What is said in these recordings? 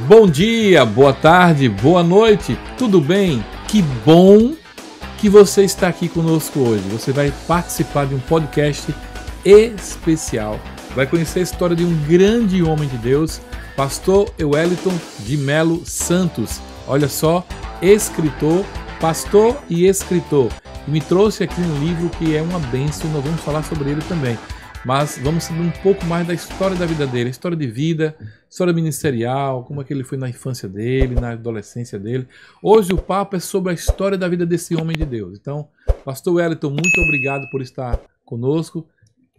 Bom dia, boa tarde, boa noite, tudo bem? Que bom que você está aqui conosco hoje. Você vai participar de um podcast especial. Vai conhecer a história de um grande homem de Deus, pastor Wellington de Melo Santos. Olha só, escritor, pastor e escritor. E me trouxe aqui um livro que é uma bênção, nós vamos falar sobre ele também. Mas vamos saber um pouco mais da história da vida dele, história de vida, história ministerial, como é que ele foi na infância dele, na adolescência dele. Hoje o papo é sobre a história da vida desse homem de Deus. Então, pastor Wellington, muito obrigado por estar conosco.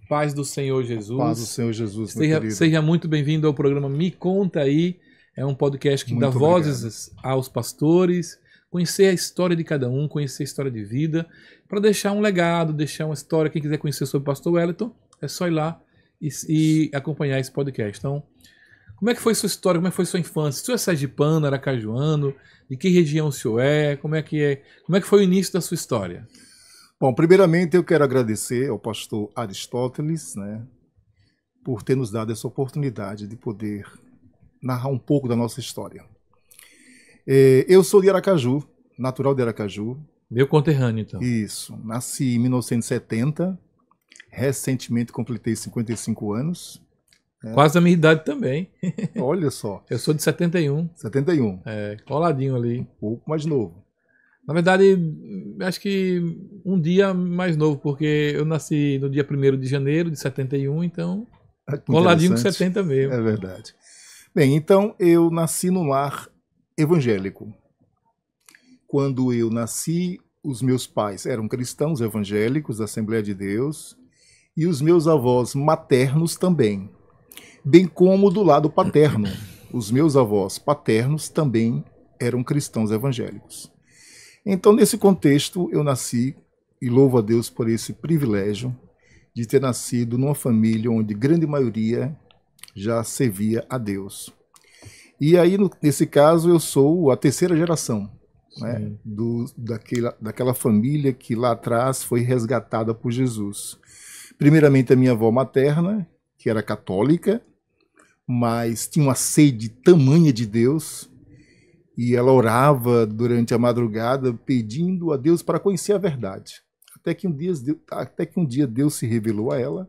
Paz do Senhor Jesus. Paz do Senhor Jesus, meu querido. Seja muito bem-vindo ao programa Me Conta Aí. É um podcast que dá vozes aos pastores, conhecer a história de cada um, conhecer a história de vida, para deixar um legado, deixar uma história. Quem quiser conhecer sobre o pastor Wellington, é só ir lá e acompanhar esse podcast. Então, como é que foi sua história? Como é que foi sua infância? O senhor é sergipano, aracajuano? De que região o senhor é? Como é que foi o início da sua história? Bom, primeiramente eu quero agradecer ao pastor Aristóteles, por ter nos dado essa oportunidade de poder narrar um pouco da nossa história. Eu sou de Aracaju, natural de Aracaju. Meu conterrâneo, então. Isso. Nasci em 1970. Recentemente completei 55 anos. Quase a minha idade também. Olha só. Eu sou de 71. 71. Coladinho ali. Um pouco mais novo. Na verdade, acho que um dia mais novo, porque eu nasci no dia 1º de janeiro de 71, então coladinho com 70 mesmo. É verdade. Bem, então eu nasci num lar evangélico. Quando eu nasci, os meus pais eram cristãos evangélicos da Assembleia de Deus e os meus avós maternos também, bem como do lado paterno. Os meus avós paternos também eram cristãos evangélicos. Então, nesse contexto, eu nasci e louvo a Deus por esse privilégio de ter nascido numa família onde grande maioria já servia a Deus. E aí, nesse caso, eu sou a terceira geração, daquela família que lá atrás foi resgatada por Jesus. Primeiramente, a minha avó materna, que era católica, mas tinha uma sede tamanha de Deus, e ela orava durante a madrugada pedindo a Deus para conhecer a verdade. Até que um dia Deus se revelou a ela.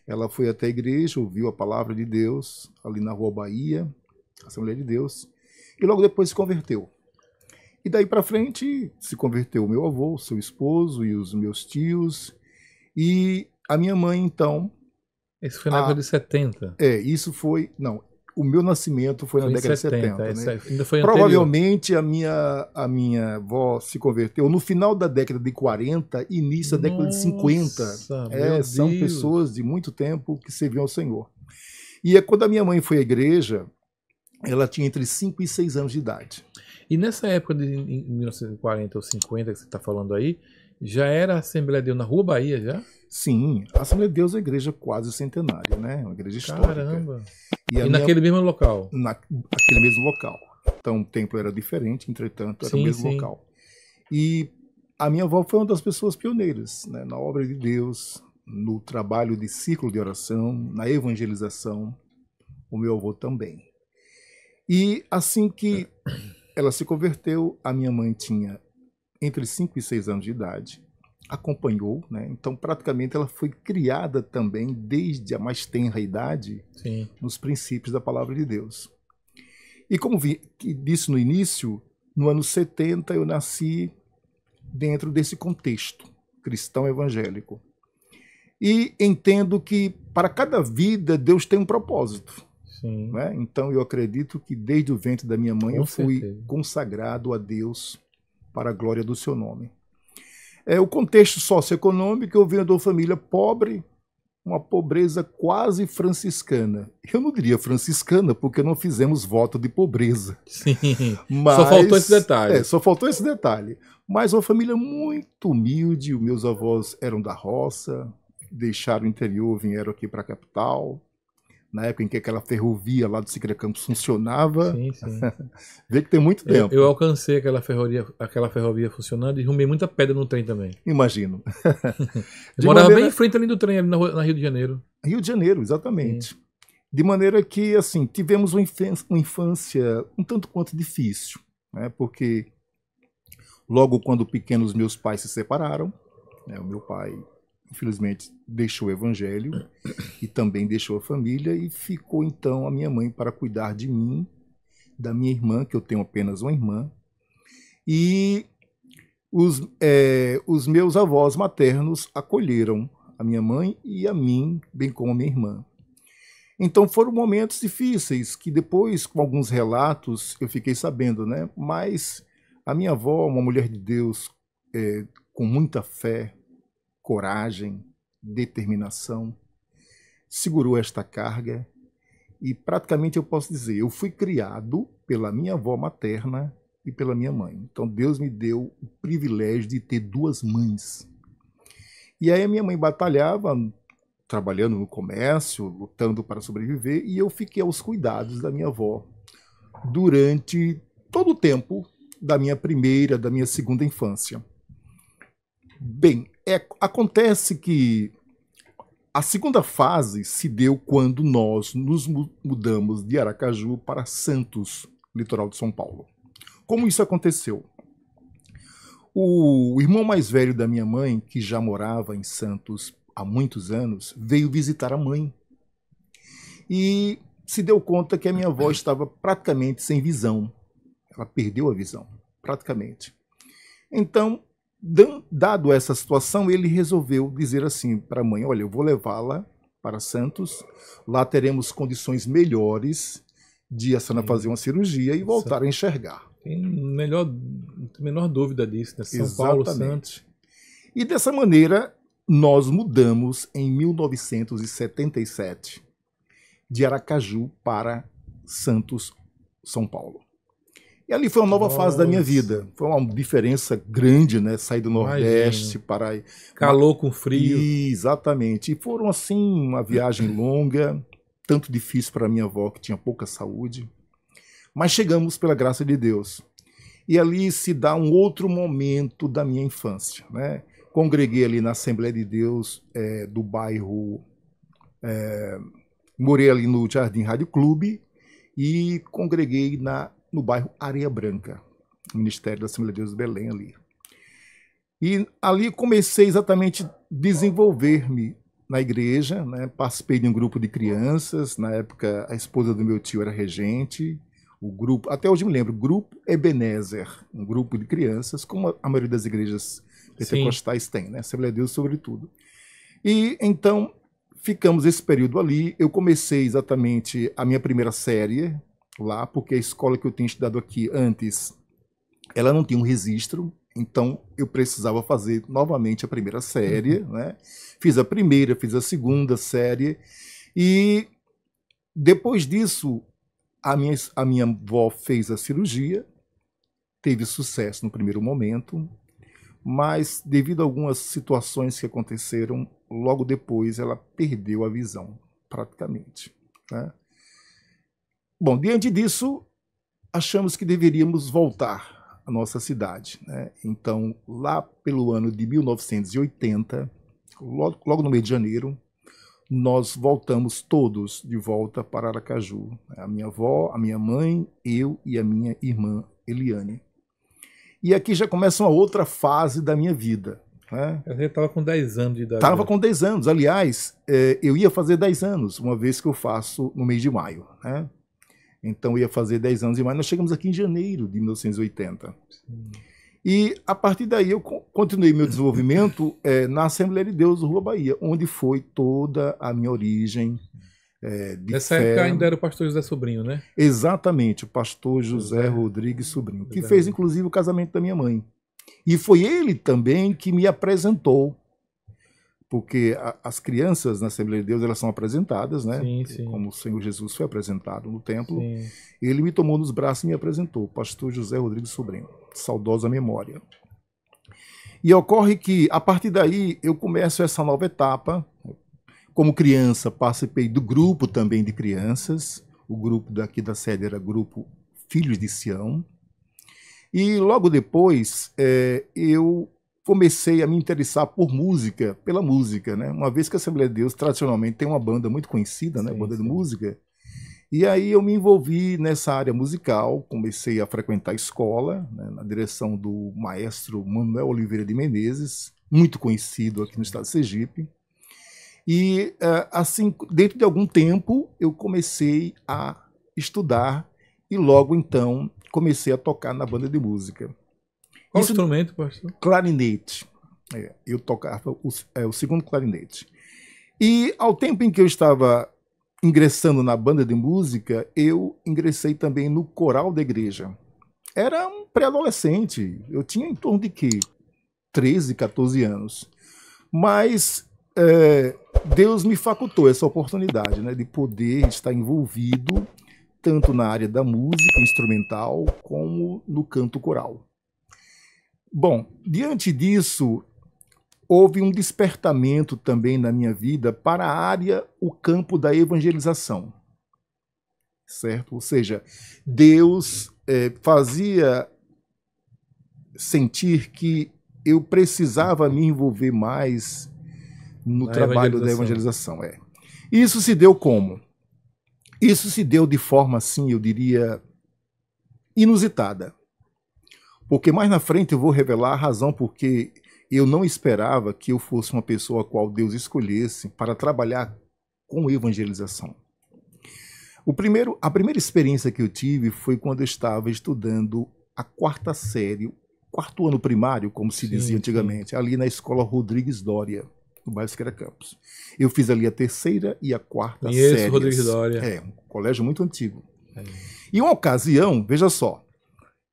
Ela foi até a igreja, ouviu a palavra de Deus, ali na Rua Bahia, Assembleia de Deus, e logo depois se converteu. E daí para frente se converteu o meu avô, seu esposo e os meus tios, e a minha mãe, então... Isso foi na década de 70. Isso foi... Não, o meu nascimento foi na década de 70. Ainda foi provavelmente a minha avó se converteu no final da década de 40, início da década de 50. São pessoas de muito tempo que serviam ao Senhor. E quando a minha mãe foi à igreja, ela tinha entre 5 e 6 anos de idade. E nessa época de 1940 ou 50 que você está falando aí, já era a Assembleia de Deus na Rua Bahia, já? Sim, a Assembleia de Deus é uma igreja quase centenária, uma igreja histórica. Caramba! E naquele mesmo local? Naquele mesmo local. Então o templo era diferente, entretanto era o mesmo local. E a minha avó foi uma das pessoas pioneiras, na obra de Deus, no trabalho de círculo de oração, na evangelização, o meu avô também. E assim que ela se converteu, a minha mãe tinha entre 5 e 6 anos de idade, acompanhou, então praticamente ela foi criada também desde a mais tenra idade nos princípios da palavra de Deus. E como disse no início, no ano 70 eu nasci dentro desse contexto cristão evangélico. E entendo que para cada vida Deus tem um propósito. Então eu acredito que desde o ventre da minha mãe eu fui consagrado a Deus para a glória do seu nome. O contexto socioeconômico, eu venho de uma família pobre, uma pobreza quase franciscana. Eu não diria franciscana, porque não fizemos voto de pobreza. Sim, mas, só faltou esse detalhe. Só faltou esse detalhe. Mas uma família muito humilde, os meus avós eram da roça, deixaram o interior, vieram aqui para a capital. Na época em que aquela ferrovia lá do Siqueira Campos funcionava. Sim. Vê que tem muito tempo. Eu alcancei aquela ferrovia funcionando e arrumei muita pedra no trem também. Imagino. Eu morava bem em frente ali do trem, ali na Rio de Janeiro. Rio de Janeiro, exatamente. De maneira que, assim, tivemos uma infância um tanto quanto difícil, né? Porque logo quando pequenos meus pais se separaram, né? O meu pai, infelizmente, deixou o evangelho e também deixou a família e ficou então a minha mãe para cuidar de mim, da minha irmã, que eu tenho apenas uma irmã, e os meus avós maternos acolheram a minha mãe e a mim, bem como a minha irmã. Então foram momentos difíceis, que depois, com alguns relatos, eu fiquei sabendo, né? Mas a minha avó, uma mulher de Deus, com muita fé, coragem, determinação, segurou esta carga e praticamente eu posso dizer, eu fui criado pela minha avó materna e pela minha mãe. Então Deus me deu o privilégio de ter duas mães. E aí a minha mãe batalhava, trabalhando no comércio, lutando para sobreviver, e eu fiquei aos cuidados da minha avó durante todo o tempo da minha segunda infância. Bem, acontece que a segunda fase se deu quando nós nos mudamos de Aracaju para Santos, litoral de São Paulo. Como isso aconteceu? O irmão mais velho da minha mãe, que já morava em Santos há muitos anos, veio visitar a mãe e se deu conta que a minha avó estava praticamente sem visão. Ela perdeu a visão, praticamente. Então, dado essa situação, ele resolveu dizer assim para a mãe, olha, eu vou levá-la para Santos, lá teremos condições melhores de a senhora fazer uma cirurgia e voltar a enxergar. Não tem a menor dúvida disso, né? São Paulo, Santos. E dessa maneira, nós mudamos em 1977 de Aracaju para Santos, São Paulo. E ali foi uma nova fase da minha vida. Foi uma diferença grande, né? Sair do Nordeste para... Calor com frio. Exatamente. E foram, assim, uma viagem longa, tanto difícil para minha avó, que tinha pouca saúde. Mas chegamos pela graça de Deus. E ali se dá um outro momento da minha infância, né? Congreguei ali na Assembleia de Deus do bairro... morei ali no Jardim Rádio Clube e congreguei no bairro Areia Branca, Ministério da Assembleia de Deus de Belém ali. E ali comecei exatamente a desenvolver-me na igreja, né? Participei de um grupo de crianças, na época a esposa do meu tio era regente, o grupo, até hoje me lembro, Grupo Ebenezer, um grupo de crianças, como a maioria das igrejas pentecostais tem, né? Assembleia de Deus sobretudo. E então ficamos esse período ali, eu comecei exatamente a minha primeira série lá, porque a escola que eu tinha estudado aqui antes, ela não tinha um registro, então eu precisava fazer novamente a primeira série, né? Fiz a primeira, fiz a segunda série, e depois disso, a minha avó fez a cirurgia, teve sucesso no primeiro momento, mas devido a algumas situações que aconteceram, logo depois ela perdeu a visão, praticamente, né? Bom, diante disso, achamos que deveríamos voltar à nossa cidade, né? Então, lá pelo ano de 1980, logo no mês de janeiro, nós voltamos todos de volta para Aracaju. A minha avó, a minha mãe, eu e a minha irmã Eliane. E aqui já começa uma outra fase da minha vida, né? Você estava com 10 anos de idade. Estava com 10 anos. Aliás, eu ia fazer 10 anos, uma vez que eu faço no mês de maio, né? Então eu ia fazer 10 anos em maio. Nós chegamos aqui em janeiro de 1980. Sim. E a partir daí eu continuei meu desenvolvimento na Assembleia de Deus do Rua Bahia, onde foi toda a minha origem. Nessa época ainda era o pastor José Sobrinho, né? Exatamente, o pastor José Rodrigues Sobrinho, que fez inclusive o casamento da minha mãe. E foi ele também que me apresentou, porque as crianças na Assembleia de Deus, elas são apresentadas, né? Sim, sim. Como o Senhor Jesus foi apresentado no templo. Sim. Ele me tomou nos braços e me apresentou, o pastor José Rodrigues Sobrinho, saudosa memória. E ocorre que, a partir daí, eu começo essa nova etapa. Como criança, participei do grupo também de crianças. O grupo daqui da sede era Grupo Filhos de Sião. E logo depois, eu comecei a me interessar por música, pela música, né? Uma vez que a Assembleia de Deus, tradicionalmente, tem uma banda muito conhecida, né? Sim, banda de música. E aí eu me envolvi nessa área musical, comecei a frequentar a escola, né, na direção do maestro Manuel Oliveira de Menezes, muito conhecido aqui no estado de Sergipe. E assim, dentro de algum tempo, eu comecei a estudar e logo então comecei a tocar na banda de música. Qual instrumento, pastor? Clarinete. Eu tocava o segundo clarinete. E ao tempo em que eu estava ingressando na banda de música, eu ingressei também no coral da igreja. Era um pré-adolescente, eu tinha em torno de 13, 14 anos. Mas Deus me facultou essa oportunidade, né, de poder estar envolvido tanto na área da música instrumental como no canto coral. Bom, diante disso, houve um despertamento também na minha vida para a área, o campo da evangelização. Certo? Ou seja, Deus fazia sentir que eu precisava me envolver mais no trabalho da evangelização. Isso se deu como? Isso se deu de forma, assim, eu diria, inusitada. Porque mais na frente eu vou revelar a razão porque eu não esperava que eu fosse uma pessoa a qual Deus escolhesse para trabalhar com evangelização. A primeira experiência que eu tive foi quando eu estava estudando a quarta série, quarto ano primário, como se dizia antigamente, ali na escola Rodrigues Doria, no bairro Siqueira Campos. Eu fiz ali a terceira e a quarta série. Rodrigues Doria. Um colégio muito antigo. E uma ocasião, veja só,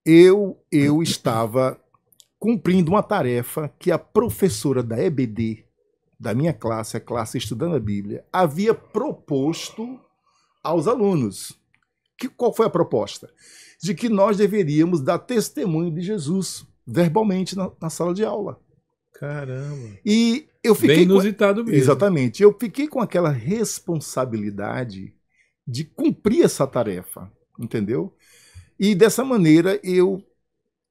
eu estava cumprindo uma tarefa que a professora da EBD, da minha classe, a classe Estudando a Bíblia, havia proposto aos alunos. Qual foi a proposta? De que nós deveríamos dar testemunho de Jesus, verbalmente, na sala de aula. Caramba! E eu fiquei bem inusitado mesmo. Exatamente. Eu fiquei com aquela responsabilidade de cumprir essa tarefa, entendeu? E dessa maneira eu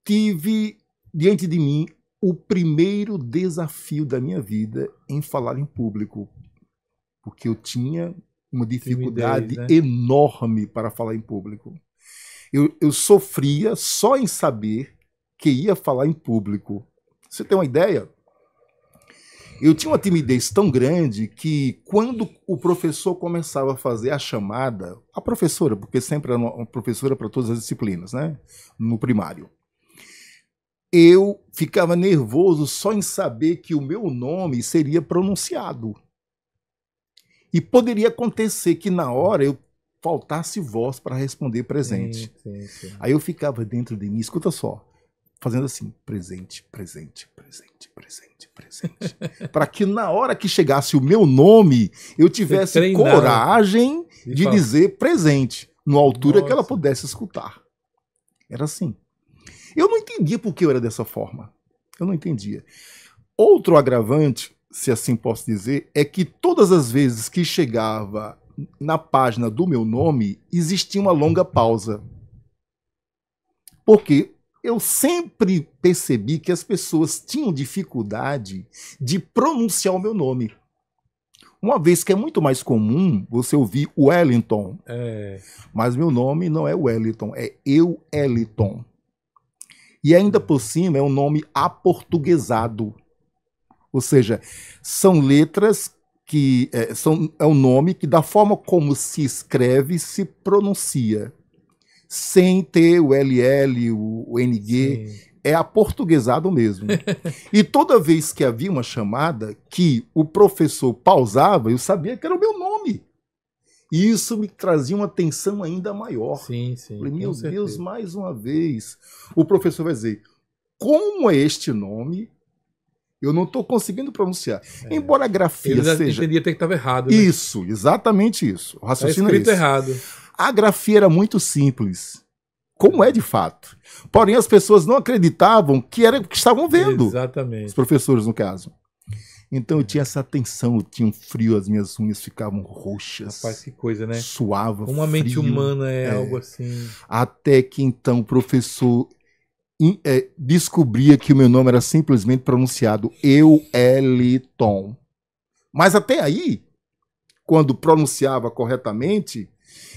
tive diante de mim o primeiro desafio da minha vida em falar em público, porque eu tinha uma dificuldade enorme para falar em público. Eu sofria só em saber que ia falar em público. Você tem uma ideia? Eu tinha uma timidez tão grande que quando o professor começava a fazer a chamada, a professora, porque sempre era uma professora para todas as disciplinas, né? No primário. Eu ficava nervoso só em saber que o meu nome seria pronunciado. E poderia acontecer que na hora eu faltasse voz para responder presente. Sim. Aí eu ficava dentro de mim, escuta só, fazendo assim, presente, presente, presente, presente, presente. Para que na hora que chegasse o meu nome, eu tivesse coragem de dizer presente, numa altura que ela pudesse escutar. Era assim. Eu não entendia por que eu era dessa forma. Eu não entendia. Outro agravante, se assim posso dizer, é que todas as vezes que chegava na página do meu nome, existia uma longa pausa. Porque eu sempre percebi que as pessoas tinham dificuldade de pronunciar o meu nome. Uma vez que é muito mais comum você ouvir Wellington. Mas meu nome não é Wellington, é Eueliton. E ainda por cima é um nome aportuguesado. Ou seja, são letras que é um nome que da forma como se escreve, se pronuncia. Sem ter o LL, o NG, sim, é aportuguesado mesmo. E toda vez que havia uma chamada que o professor pausava, eu sabia que era o meu nome. E isso me trazia uma tensão ainda maior. Sim. Falei, meu Deus, mais uma vez. O professor vai dizer, como é este nome? Eu não estou conseguindo pronunciar. Embora a grafia seja... Ele entendia até que estava errado. Né? Isso, exatamente isso. O raciocínio é escrito errado. A grafia era muito simples, como é de fato. Porém, as pessoas não acreditavam que estavam vendo. Exatamente. Os professores, no caso. Então eu tinha essa tensão, eu tinha um frio, as minhas unhas ficavam roxas. Rapaz, que coisa, né? Suava, uma frio, mente humana é algo assim. Até que então o professor descobria que o meu nome era simplesmente pronunciado Eueliton. Mas até aí, quando pronunciava corretamente,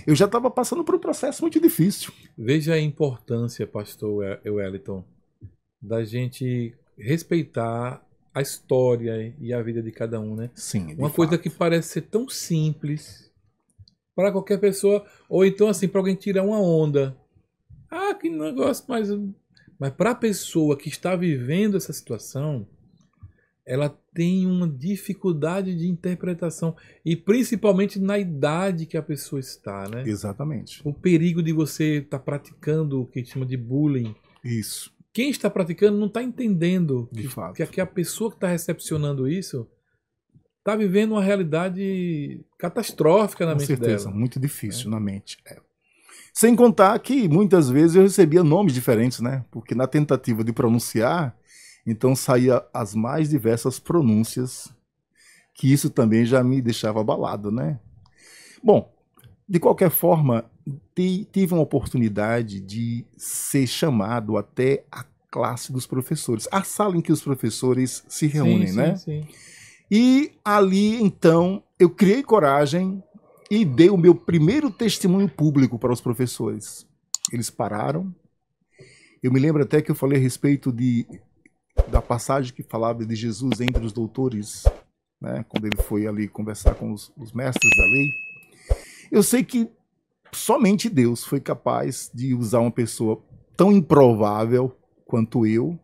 eu já estava passando por um processo muito difícil. Veja a importância, pastor Wellington, da gente respeitar a história e a vida de cada um, né? Sim, uma coisa que parece ser tão simples para qualquer pessoa, ou então assim, para alguém tirar uma onda. Ah, que negócio, mas para a pessoa que está vivendo essa situação, ela tem uma dificuldade de interpretação, e principalmente na idade que a pessoa está, né? Exatamente. O perigo de você estar praticando o que chama de bullying. Isso. Quem está praticando não está entendendo de fato. Que a pessoa que está recepcionando isso está vivendo uma realidade catastrófica na mente dela. Com certeza, muito difícil na mente. Sem contar que muitas vezes eu recebia nomes diferentes, né? Porque na tentativa de pronunciar, então saía as mais diversas pronúncias, que isso também já me deixava abalado, né? Bom, de qualquer forma, tive uma oportunidade de ser chamado até a classe dos professores, a sala em que os professores se reúnem, né? Sim. E ali, então, eu criei coragem e dei o meu primeiro testemunho público para os professores. Eles pararam. Eu me lembro até que eu falei a respeito da passagem que falava de Jesus entre os doutores, né, quando ele foi ali conversar com os mestres da lei. Eu sei que somente Deus foi capaz de usar uma pessoa tão improvável quanto eu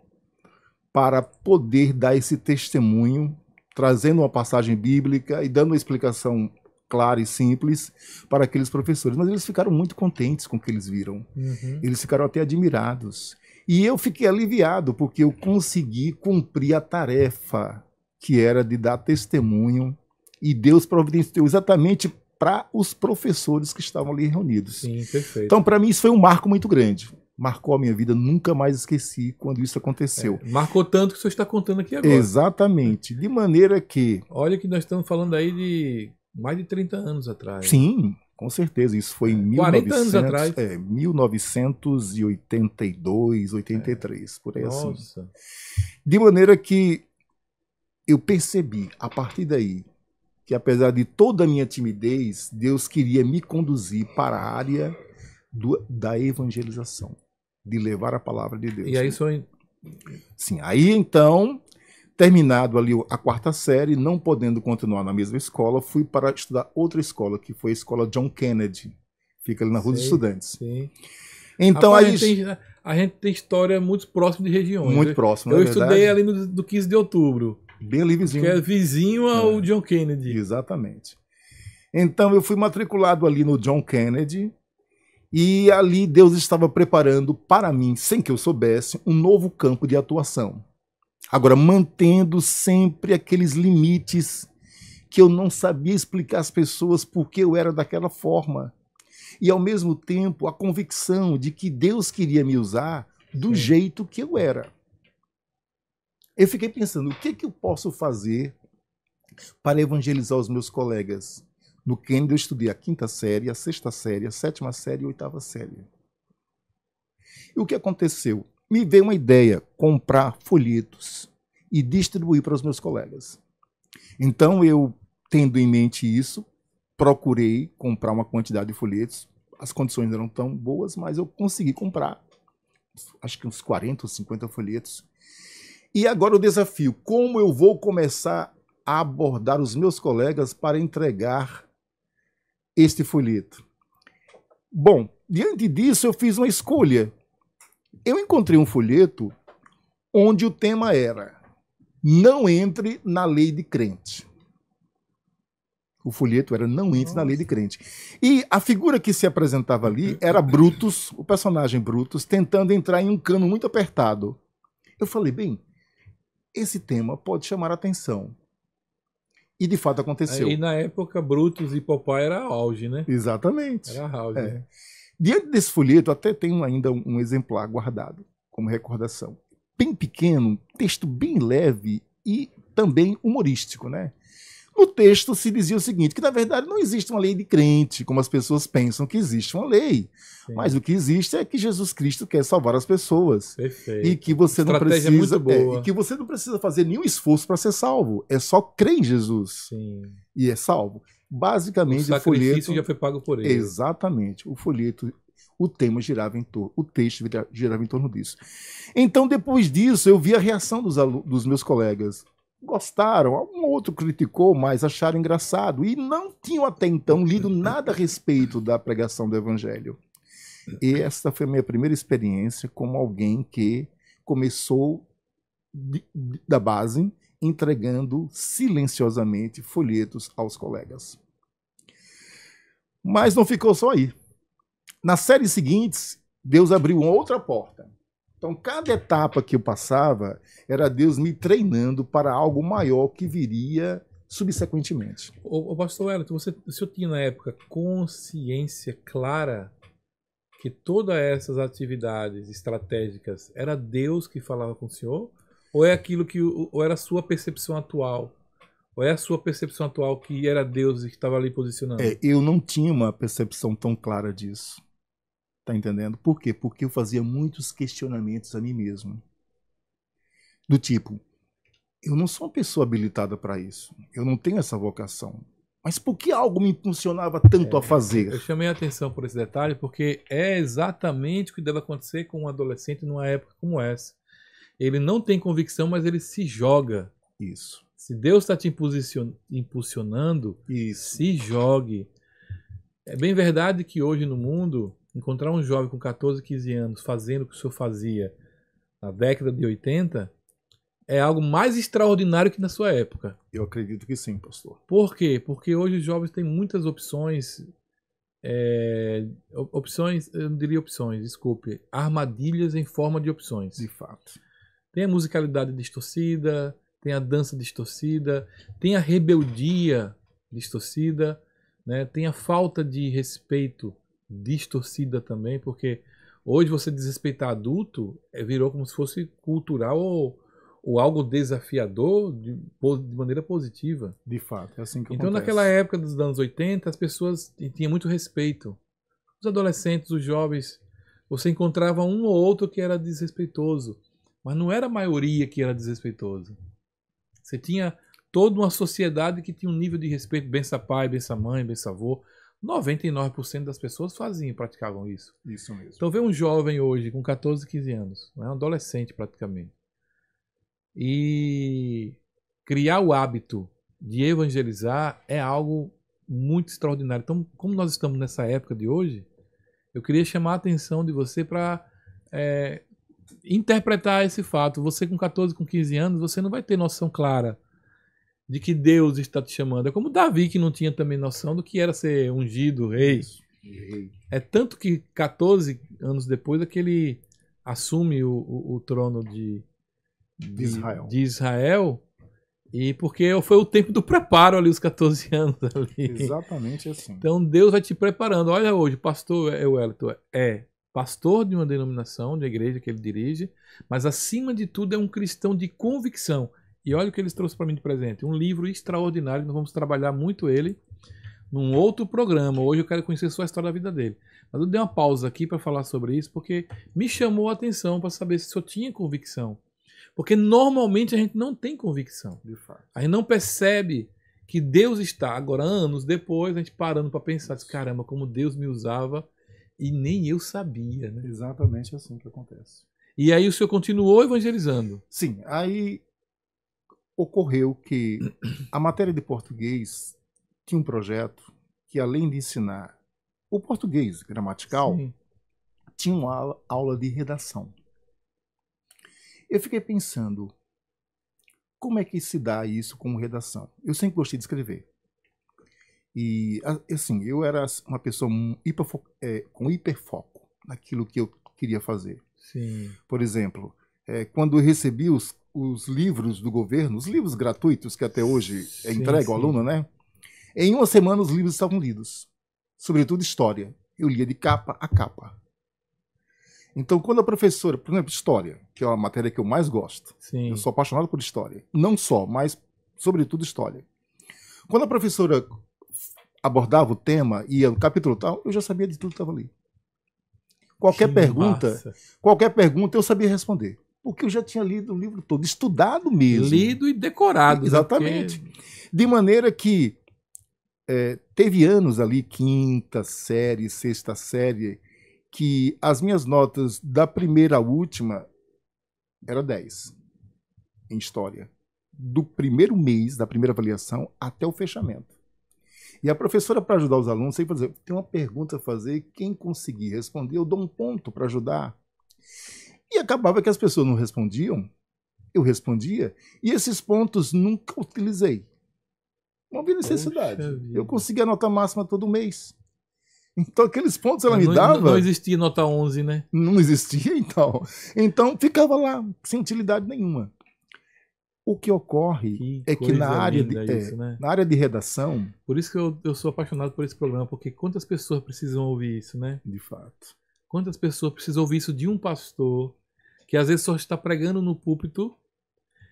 para poder dar esse testemunho, trazendo uma passagem bíblica e dando uma explicação clara e simples para aqueles professores. Mas eles ficaram muito contentes com o que eles viram. Uhum. Eles ficaram até admirados. E eu fiquei aliviado, porque eu consegui cumprir a tarefa, que era de dar testemunho, e Deus providenciou exatamente para os professores que estavam ali reunidos. Sim, perfeito. Então, para mim, isso foi um marco muito grande. Marcou a minha vida, nunca mais esqueci quando isso aconteceu. Marcou tanto que o senhor está contando aqui agora. Exatamente. De maneira que... Olha que nós estamos falando aí de mais de 30 anos atrás. Sim, com certeza. Isso foi em 40 anos atrás. 1982, 83, por aí. Nossa. Assim. De maneira que eu percebi, a partir daí, que apesar de toda a minha timidez, Deus queria me conduzir para a área da evangelização, de levar a palavra de Deus. E aí foi... Sim, aí então, terminado ali a quarta série, não podendo continuar na mesma escola, fui para estudar outra escola, que foi a escola John Kennedy, fica ali na Rua dos Estudantes. Sim. Então aí a gente tem história muito próxima de regiões. Muito próximo, Eu estudei ali do 15 de outubro. Bem ali vizinho. Que é vizinho ao John Kennedy. Exatamente. Então eu fui matriculado ali no John Kennedy, e ali Deus estava preparando para mim, sem que eu soubesse, um novo campo de atuação. Agora, mantendo sempre aqueles limites que eu não sabia explicar às pessoas porque eu era daquela forma. E, ao mesmo tempo, a convicção de que Deus queria me usar do jeito que eu era. Eu fiquei pensando, o que eu posso fazer para evangelizar os meus colegas? No Kennedy eu estudei a 5ª série, a 6ª série, a 7ª série e a 8ª série. E o que aconteceu? Me veio uma ideia, comprar folhetos e distribuir para os meus colegas. Então eu, tendo em mente isso, procurei comprar uma quantidade de folhetos. As condições não eram tão boas, mas eu consegui comprar, acho que uns 40 ou 50 folhetos. E agora o desafio, como eu vou começar a abordar os meus colegas para entregar este folheto? Bom, diante disso eu fiz uma escolha. Eu encontrei um folheto onde o tema era: não entre na lei de crente. O folheto era não entre na lei de crente. E a figura que se apresentava ali era Brutus, o personagem Brutus, tentando entrar em um cano muito apertado. Eu falei, bem, esse tema pode chamar a atenção. E de fato aconteceu. E na época Brutus e Popeye era auge, né? Exatamente. Era auge. É. Diante desse folheto, até tenho ainda um exemplar guardado como recordação. Bem pequeno, texto bem leve e também humorístico, né? No texto se dizia o seguinte, que na verdade não existe uma lei de crente, como as pessoas pensam que existe uma lei. Sim. Mas o que existe é que Jesus Cristo quer salvar as pessoas. Perfeito. E que você não precisa, muito boa. E que você não precisa fazer nenhum esforço para ser salvo. É só crer em Jesus. Sim. E é salvo. Basicamente, o sacrifício já foi pago por ele. Exatamente. O folheto, o tema girava em torno, o texto girava em torno disso. Então, depois disso, eu vi a reação dos meus colegas. Gostaram, um outro criticou, mas acharam engraçado. E não tinham até então lido nada a respeito da pregação do Evangelho. E essa foi a minha primeira experiência como alguém que começou da base, entregando silenciosamente folhetos aos colegas. Mas não ficou só aí. Nas séries seguintes, Deus abriu uma outra porta. Então, cada etapa que eu passava era Deus me treinando para algo maior que viria subsequentemente. O pastor Wellington, o senhor tinha na época consciência clara que todas essas atividades estratégicas era Deus que falava com o senhor? Ou é aquilo ou era a sua percepção atual? Ou é a sua percepção atual que era Deus que estava ali posicionando? Eu não tinha uma percepção tão clara disso. Tá entendendo? Por quê? Porque eu fazia muitos questionamentos a mim mesmo. Do tipo, eu não sou uma pessoa habilitada para isso. Eu não tenho essa vocação. Mas por que algo me impulsionava tanto a fazer? Eu chamei a atenção por esse detalhe porque é exatamente o que deve acontecer com um adolescente numa época como essa. Ele não tem convicção, mas ele se joga. Isso. Se Deus está te impulsionando, isso, se jogue. É bem verdade que hoje no mundo, encontrar um jovem com 14, 15 anos fazendo o que o senhor fazia na década de 80 é algo mais extraordinário que na sua época. Eu acredito que sim, pastor. Por quê? Porque hoje os jovens têm muitas opções, eu não diria opções, desculpe, armadilhas em forma de opções. De fato. Tem a musicalidade distorcida, tem a dança distorcida, tem a rebeldia distorcida, né? Tem a falta de respeito distorcida também, porque hoje você desrespeitar adulto virou como se fosse cultural ou algo desafiador de maneira positiva. De fato, é assim que então, acontece. Naquela época dos anos 80, as pessoas tinham muito respeito. Os adolescentes, os jovens, você encontrava um ou outro que era desrespeitoso, mas não era a maioria que era desrespeitoso. Você tinha toda uma sociedade que tinha um nível de respeito, bença pai, bença mãe, bença avô. 99% das pessoas praticavam isso. Isso mesmo. Então, ver um jovem hoje com 14, 15 anos, um adolescente praticamente, e criar o hábito de evangelizar é algo muito extraordinário. Então, como nós estamos nessa época de hoje, eu queria chamar a atenção de você para interpretar esse fato. Você com 14, com 15 anos, você não vai ter noção clara de que Deus está te chamando. É como Davi, que não tinha também noção do que era ser ungido, rei. É tanto que 14 anos depois é que ele assume o trono de Israel, e porque foi o tempo do preparo ali, os 14 anos ali. Exatamente assim. Então Deus vai te preparando. Olha hoje, o pastor Wellington é pastor de uma denominação, de uma igreja que ele dirige, mas acima de tudo é um cristão de convicção. E olha o que eles trouxeram para mim de presente. Um livro extraordinário, nós vamos trabalhar muito ele num outro programa. Hoje eu quero conhecer só a história da vida dele. Mas eu dei uma pausa aqui para falar sobre isso, porque me chamou a atenção para saber se eu tinha convicção. Porque normalmente a gente não tem convicção. De fato. A gente não percebe que Deus está. Agora, anos depois, a gente parando para pensar, caramba, como Deus me usava e nem eu sabia. Né? Exatamente assim que acontece. E aí o senhor continuou evangelizando? Sim, aí ocorreu que a matéria de português tinha um projeto que, além de ensinar o português gramatical, sim, tinha uma aula de redação. Eu fiquei pensando, como é que se dá isso como redação? Eu sempre gostei de escrever. E, assim, eu era uma pessoa com hiperfoco naquilo que eu queria fazer. Sim. Por exemplo, quando eu recebi os livros do governo, os livros gratuitos que até hoje é entregue ao aluno, né? Em uma semana os livros estavam lidos. Sobretudo história. Eu lia de capa a capa. Então, quando a professora, por exemplo, história, que é uma matéria que eu mais gosto, sim, eu sou apaixonado por história. Não só, mas sobretudo história. Quando a professora abordava o tema, ia no capítulo tal, eu já sabia de tudo que estava ali. Qualquer pergunta eu sabia responder. Porque eu já tinha lido o livro todo, estudado mesmo. Lido e decorado. Exatamente. Né? Porque... De maneira que teve anos ali, quinta série, sexta série, que as minhas notas da primeira à última era 10 em história. Do primeiro mês, da primeira avaliação, até o fechamento. E a professora, para ajudar os alunos, sempre fazia, tem uma pergunta a fazer, quem conseguir responder, eu dou um ponto para ajudar. E acabava que as pessoas não respondiam, eu respondia, e esses pontos nunca utilizei. Não havia necessidade. Eu conseguia a nota máxima todo mês. Então, aqueles pontos ela me dava... Não existia nota 11, né? Não existia, então. Então, ficava lá, sem utilidade nenhuma. O que ocorre é que na área de redação... Por isso que eu sou apaixonado por esse programa, porque quantas pessoas precisam ouvir isso, né? De fato. Quantas pessoas precisam ouvir isso de um pastor, que às vezes só está pregando no púlpito,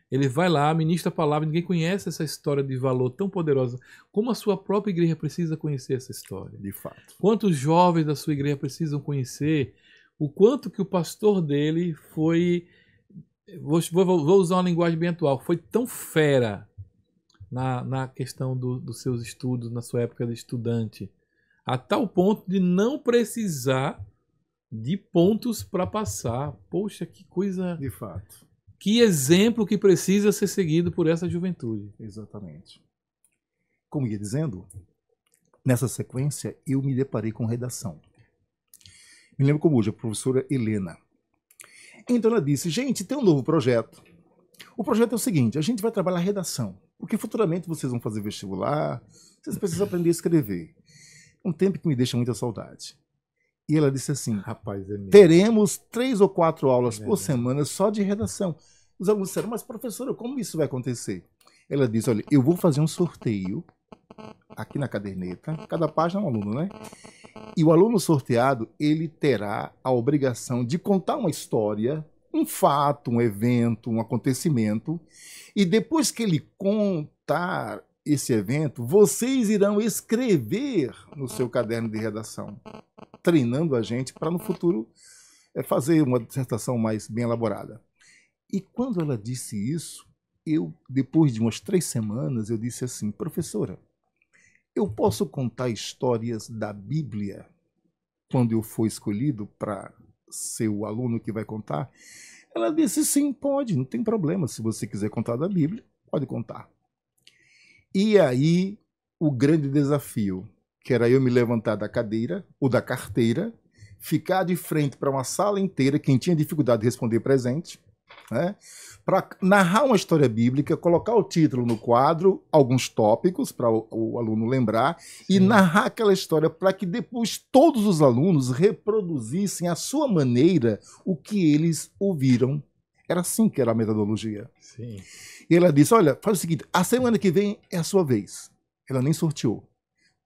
ele vai lá, ministra a palavra, ninguém conhece essa história de valor tão poderosa, como a sua própria igreja precisa conhecer essa história. De fato. Quantos jovens da sua igreja precisam conhecer o quanto que o pastor dele foi... Vou usar uma linguagem bem atual. Foi tão fera na questão dos seus estudos, na sua época de estudante, a tal ponto de não precisar de pontos para passar. Poxa, que coisa... De fato. Que exemplo que precisa ser seguido por essa juventude. Exatamente. Como ia dizendo, nessa sequência eu me deparei com redação. Me lembro como hoje, a professora Helena. Então ela disse, gente, tem um novo projeto. O projeto é o seguinte, a gente vai trabalhar redação, porque futuramente vocês vão fazer vestibular, vocês precisam aprender a escrever. Um tempo que me deixa muita saudade. E ela disse assim, rapaz, teremos 3 ou 4 aulas por semana só de redação. Os alunos disseram, mas professora, como isso vai acontecer? Ela disse, olha, eu vou fazer um sorteio aqui na caderneta, cada página é um aluno, né? E o aluno sorteado, ele terá a obrigação de contar uma história, um fato, um evento, um acontecimento, e depois que ele contar esse evento, vocês irão escrever no seu caderno de redação, treinando a gente para no futuro fazer uma dissertação mais bem elaborada. E quando ela disse isso, eu, depois de umas 3 semanas, eu disse assim, professora, eu posso contar histórias da Bíblia quando eu for escolhido para ser o aluno que vai contar? Ela disse, sim, pode, não tem problema. Se você quiser contar da Bíblia, pode contar. E aí, o grande desafio, que era eu me levantar da cadeira ou da carteira, ficar de frente para uma sala inteira, quem tinha dificuldade de responder presente, né? Para narrar uma história bíblica, colocar o título no quadro, alguns tópicos para o aluno lembrar, e narrar aquela história para que depois todos os alunos reproduzissem à sua maneira o que eles ouviram. Era assim que era a metodologia. Sim. E ela disse, olha, faz o seguinte, a semana que vem é a sua vez. Ela nem sorteou.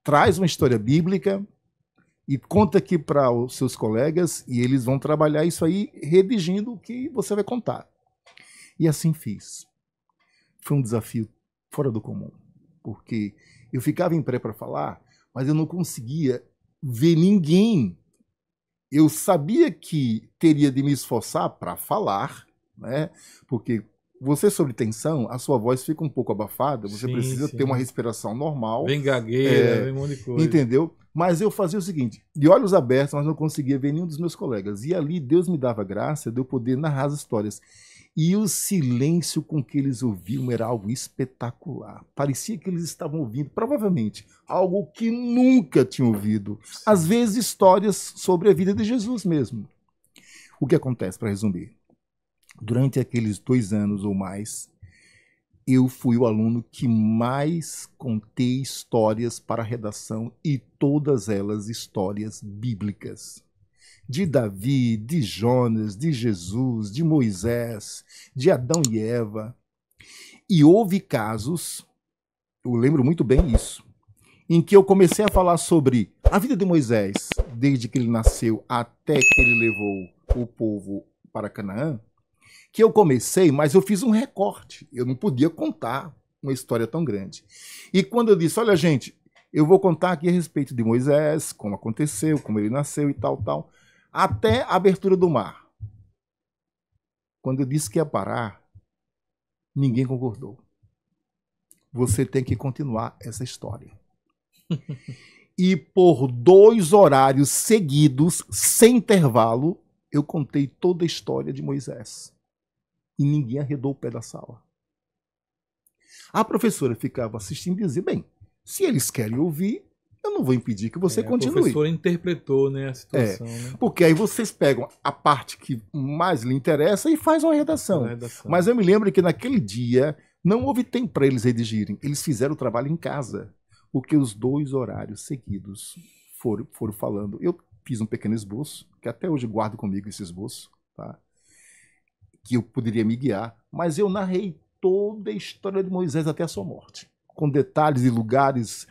Traz uma história bíblica e conta aqui para os seus colegas e eles vão trabalhar isso aí redigindo o que você vai contar. E assim fiz. Foi um desafio fora do comum, porque eu ficava em pré para falar, mas eu não conseguia ver ninguém. Eu sabia que teria de me esforçar para falar, né? Porque você sobre tensão, a sua voz fica um pouco abafada, você precisa ter uma respiração normal. Vem gagueira, vem um monte de coisa. Entendeu? Mas eu fazia o seguinte, de olhos abertos, mas não conseguia ver nenhum dos meus colegas. E ali Deus me dava graça de eu poder narrar as histórias. E o silêncio com que eles ouviam era algo espetacular. Parecia que eles estavam ouvindo, provavelmente, algo que nunca tinham ouvido. Às vezes, histórias sobre a vida de Jesus mesmo. O que acontece, para resumir? Durante aqueles 2 anos ou mais, eu fui o aluno que mais contei histórias para a redação e todas elas histórias bíblicas. De Davi, de Jonas, de Jesus, de Moisés, de Adão e Eva. E houve casos, eu lembro muito bem isso, em que eu comecei a falar sobre a vida de Moisés, desde que ele nasceu até que ele levou o povo para Canaã, que eu comecei, mas eu fiz um recorte. Eu não podia contar uma história tão grande. E quando eu disse, olha gente, eu vou contar aqui a respeito de Moisés, como aconteceu, como ele nasceu e tal, tal, até a abertura do mar. Quando eu disse que ia parar, ninguém concordou. Você tem que continuar essa história. E por 2 horários seguidos, sem intervalo, eu contei toda a história de Moisés. E ninguém arredou o pé da sala. A professora ficava assistindo e dizia, bem, se eles querem ouvir, eu não vou impedir que você continue. A professora interpretou, né, a situação. Né? Porque aí vocês pegam a parte que mais lhe interessa e faz uma redação. Mas eu me lembro que naquele dia não houve tempo para eles redigirem. Eles fizeram o trabalho em casa. Porque os 2 horários seguidos foram falando. Eu fiz um pequeno esboço, que até hoje guardo comigo esse esboço, tá? Que eu poderia me guiar. Mas eu narrei toda a história de Moisés até a sua morte. Com detalhes de lugares,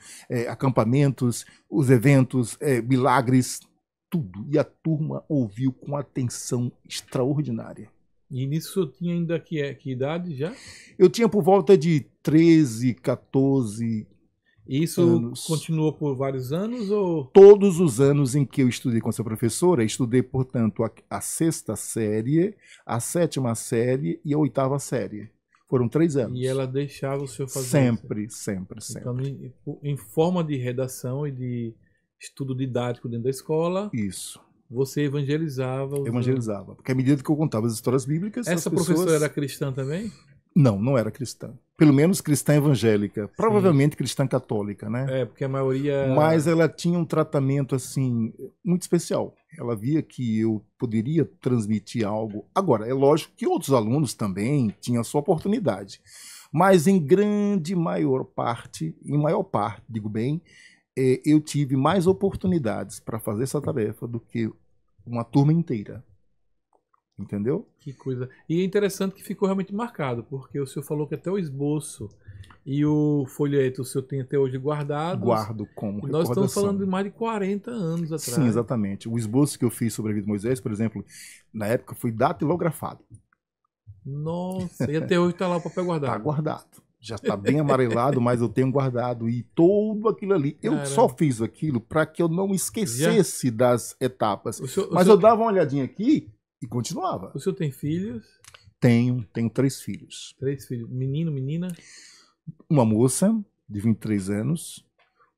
acampamentos, os eventos, milagres, tudo. E a turma ouviu com atenção extraordinária. E nisso eu tinha ainda que idade já? Eu tinha por volta de 13, 14 Isso anos. Continuou por vários anos? Ou... Todos os anos em que eu estudei com essa professora, estudei, portanto, a 6ª série, a 7ª série e a 8ª série. Foram 3 anos. E ela deixava o senhor fazer sempre. Então, em forma de redação e de estudo didático dentro da escola, isso. Você evangelizava? Evangelizava. Porque à medida que eu contava as histórias bíblicas... Essa professora era cristã também? Não, não era cristã. Pelo menos cristã evangélica. Provavelmente cristã católica, né? Porque a maioria... Mas ela tinha um tratamento, assim, muito especial. Ela via que eu poderia transmitir algo. Agora, é lógico que outros alunos também tinham a sua oportunidade. Mas em maior parte, digo bem, eu tive mais oportunidades para fazer essa tarefa do que uma turma inteira. Entendeu? Que coisa. E é interessante que ficou realmente marcado, porque o senhor falou que até o esboço e o folheto o senhor tem até hoje guardado. Guardo como recordação. Nós estamos falando de mais de 40 anos atrás. Sim, exatamente. O esboço que eu fiz sobre a vida de Moisés, por exemplo, na época foi datilografado. Nossa, e até hoje está lá o papel guardado. Está guardado. Já está bem amarelado, mas eu tenho guardado. E tudo aquilo ali. Eu só fiz aquilo para que eu não esquecesse das etapas. Mas eu dava uma olhadinha aqui e continuava. O senhor tem filhos? Tenho 3 filhos. 3 filhos. Menino, menina? Uma moça de 23 anos,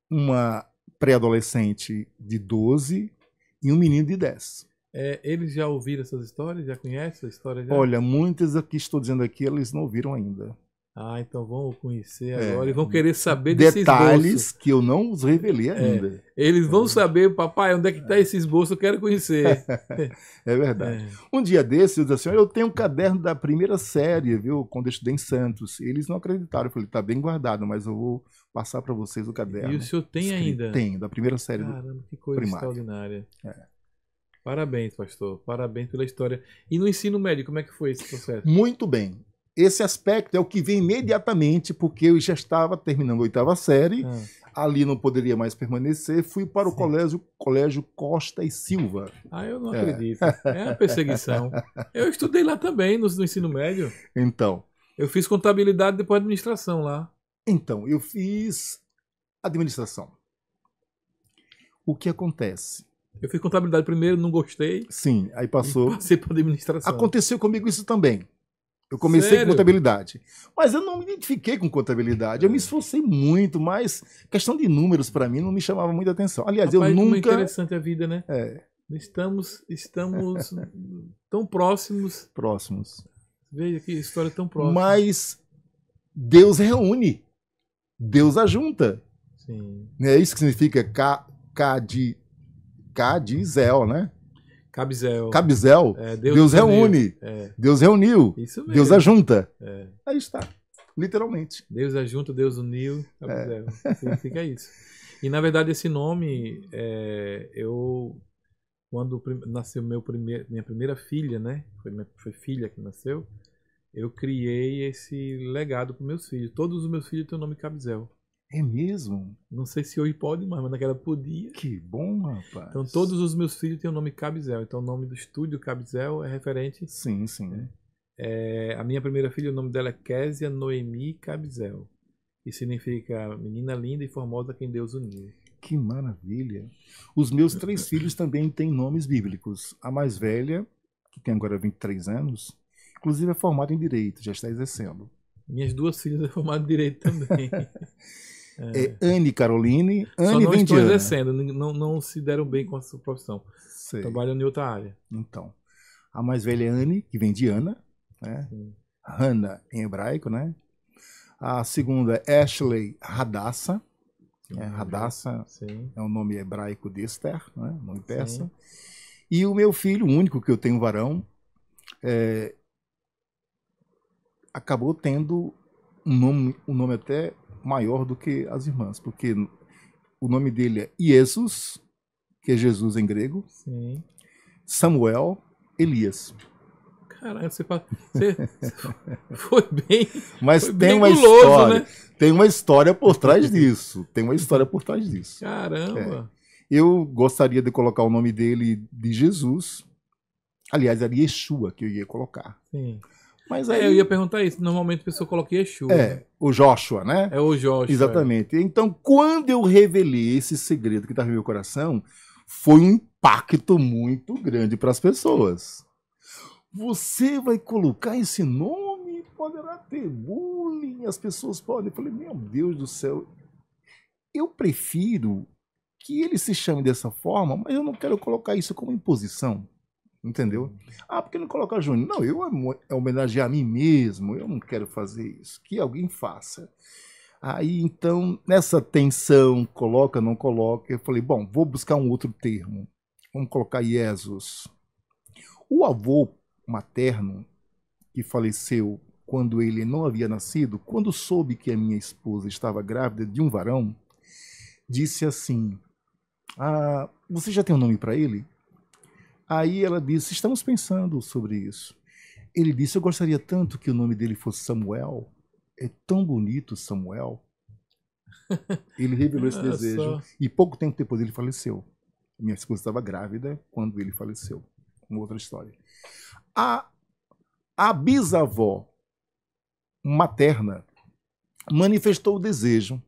uma pré-adolescente de 12 e um menino de 10. Eles já ouviram essas histórias? Já conhecem a história? Já? Olha, muitas que estou dizendo aqui, eles não ouviram ainda. Ah, então vão conhecer agora e vão querer saber desse esboço. Detalhes que eu não os revelei ainda. Eles vão saber, papai, onde é que está esse esboço? Eu quero conhecer. É verdade. Um dia desse, eu disse assim, eu tenho um caderno da 1ª série, viu? Quando eu estudei em Santos. Eles não acreditaram. Eu falei, tá bem guardado, mas eu vou passar para vocês o caderno. E o senhor tem ainda? Tenho, da 1ª série. Caramba, que coisa primária. Extraordinária. Parabéns, pastor. Parabéns pela história. E no ensino médio, como é que foi esse processo? Muito bem. Esse aspecto é o que vem imediatamente, porque eu já estava terminando a 8ª série, ali não poderia mais permanecer, fui para o colégio Costa e Silva. Ah, eu não acredito. É a perseguição. Eu estudei lá também, no ensino médio. Então. Eu fiz contabilidade e depois administração lá. Então, eu fiz administração. O que acontece? Eu fiz contabilidade primeiro, não gostei. Sim, aí passou. Passei para administração. Aconteceu comigo isso também. Eu comecei com contabilidade. Mas eu não me identifiquei com contabilidade. Eu me esforcei muito, mas questão de números para mim não me chamava muita atenção. Aliás, rapaz, eu nunca... É interessante a vida, né? Estamos tão próximos. Próximos. Veja que história tão próxima. Mas Deus reúne. Deus ajunta. Sim. É isso que significa Cadizel, né? Cabizel. Deus reúne. Deus reuniu. Isso mesmo. Deus ajunta. Aí está. Literalmente. Deus ajunta, Deus uniu. Cabizel. Significa isso. E na verdade esse nome, quando nasceu minha primeira filha, né? Foi filha que nasceu. Eu criei esse legado para meus filhos. Todos os meus filhos têm o nome Cabizel. É mesmo? Não sei se hoje pode mais, mas naquela podia. Que bom, rapaz. Então todos os meus filhos têm o nome Cabizel. Então o nome do estúdio Cabizel é referente. Sim, sim. A minha primeira filha, o nome dela é Késia Noemi Cabizel. Que significa menina linda e formosa quem Deus uniu. Que maravilha. Os meus 3 filhos também têm nomes bíblicos. A mais velha, que tem agora 23 anos, inclusive é formada em Direito, já está exercendo. Minhas 2 filhas é formada em Direito também. É Anne Caroline. Só Anne não vem de estão Ana. exercendo, não se deram bem com a sua profissão. Sei. Trabalham em outra área. Então, a mais velha é Anne, que vem de Ana, né? Hannah em hebraico, né? A segunda é Ashley Hadassah. Hadassah é o nome hebraico de Esther, né? Nome persa. E o meu filho, o único que eu tenho varão, acabou tendo um nome até maior do que as irmãs, porque o nome dele é Jesus, que é Jesus em grego. Sim. Samuel, Elias. Caralho, você foi bem. Mas foi tem bem uma guloso, história, né? tem uma história por trás disso. Tem uma história por trás disso. Caramba. Eu gostaria de colocar o nome dele de Jesus. Aliás, era Yeshua que eu ia colocar. Sim. Mas aí, eu ia perguntar isso. Normalmente a pessoa coloca Yeshua. né? O Joshua, né? É o Joshua. Exatamente. Então, quando eu revelei esse segredo que estava no meu coração, foi um impacto muito grande para as pessoas. Você vai colocar esse nome, poderá ter bullying, as pessoas podem. Eu falei, meu Deus do céu, eu prefiro que ele se chame dessa forma, mas eu não quero colocar isso como imposição. Entendeu? Porque não colocar Júnior? Não, eu homenagear a mim mesmo, eu não quero fazer isso. Que alguém faça. Aí, então, nessa tensão, coloca, não coloca, eu falei, bom, vou buscar um outro termo. Vamos colocar Jesus. O avô materno, que faleceu quando ele não havia nascido, quando soube que a minha esposa estava grávida de um varão, disse assim, você já tem um nome para ele? Aí ela disse, estamos pensando sobre isso. Ele disse, eu gostaria tanto que o nome dele fosse Samuel. É tão bonito, Samuel. Ele revelou esse desejo. E pouco tempo depois ele faleceu. Minha esposa estava grávida quando ele faleceu. Uma outra história. A bisavó materna manifestou o desejo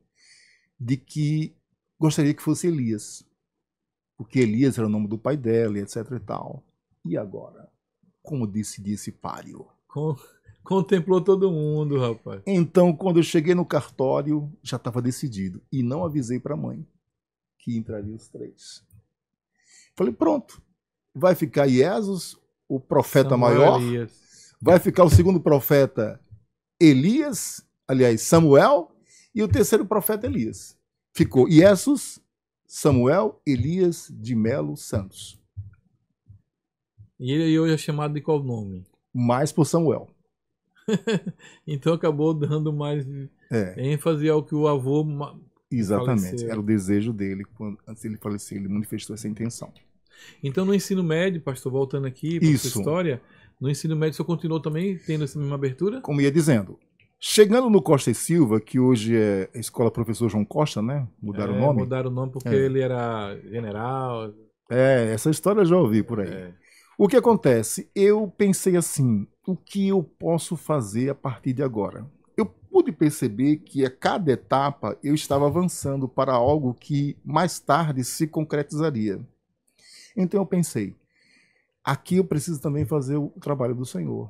de que gostaria que fosse Elias. Porque Elias era o nome do pai dela, e etc e tal. E agora? Como decidir esse páreo? Contemplou todo mundo, rapaz. Então, quando eu cheguei no cartório, já estava decidido. E não avisei para a mãe que entrariam os 3. Falei, pronto. Vai ficar Jesus, o profeta maior. Elias. Vai ficar o segundo profeta Elias, aliás, Samuel. E o terceiro profeta Elias. Ficou Jesus, Samuel Elias de Melo Santos. E ele hoje é chamado de qual nome? Mais por Samuel. Então acabou dando mais ênfase ao que o avô Exatamente. faleceu. Era o desejo dele. Antes de ele falecer, ele manifestou essa intenção. Então no ensino médio, pastor, voltando aqui para sua história, no ensino médio o senhor continuou também tendo essa mesma abertura? Como ia dizendo, chegando no Costa e Silva, que hoje é a Escola Professor João Costa, né? Mudaram o nome. Mudaram o nome porque ele era general. Essa história eu já ouvi por aí. O que acontece? Eu pensei assim, o que eu posso fazer a partir de agora? Eu pude perceber que a cada etapa eu estava avançando para algo que mais tarde se concretizaria. Então eu pensei, aqui eu preciso também fazer o trabalho do Senhor.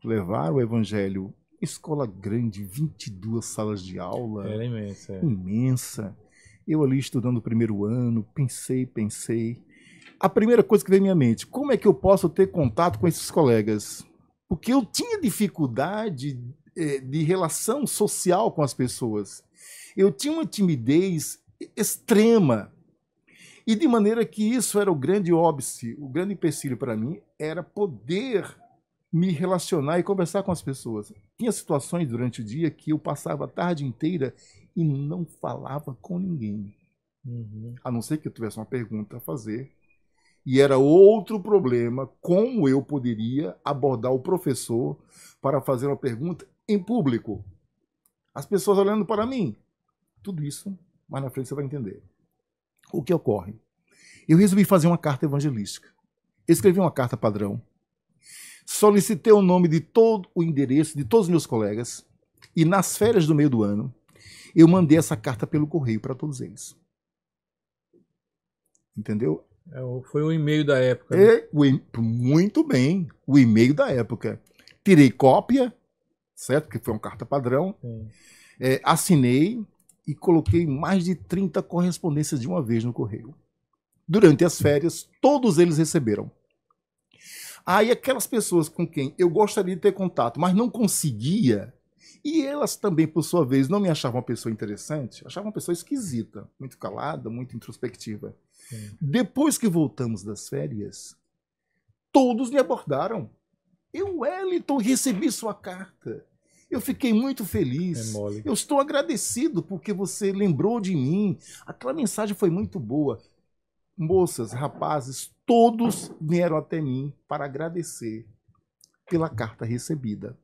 Levar o evangelho, escola grande, 22 salas de aula. Era imensa. Imensa. Eu ali estudando o primeiro ano, pensei. A primeira coisa que veio à minha mente, como é que eu posso ter contato com esses colegas? Porque eu tinha dificuldade de relação social com as pessoas. Eu tinha uma timidez extrema. E de maneira que isso era o grande óbice, o grande empecilho para mim, era poder me relacionar e conversar com as pessoas. Tinha situações durante o dia que eu passava a tarde inteira e não falava com ninguém. A não ser que eu tivesse uma pergunta a fazer. E era outro problema, como eu poderia abordar o professor para fazer uma pergunta em público. As pessoas olhando para mim. Tudo isso, mais na frente você vai entender. O que ocorre? Eu resolvi fazer uma carta evangelística. Escrevi uma carta padrão. Solicitei o nome de todo o endereço de todos os meus colegas. E nas férias do meio do ano, eu mandei essa carta pelo correio para todos eles. Entendeu? Foi o e-mail da época. Né? Muito bem, o e-mail da época. Tirei cópia, certo? Que foi uma carta padrão. Assinei e coloquei mais de 30 correspondências de uma vez no correio. Durante as férias, todos eles receberam. Aí aquelas pessoas com quem eu gostaria de ter contato, mas não conseguia, e elas também, por sua vez, não me achavam uma pessoa interessante, achavam uma pessoa esquisita, muito calada, muito introspectiva. Depois que voltamos das férias, todos me abordaram. Eu, Wellington, recebi sua carta. Eu fiquei muito feliz. Eu estou agradecido porque você lembrou de mim. Aquela mensagem foi muito boa. Moças, rapazes, todos vieram até mim para agradecer pela carta recebida.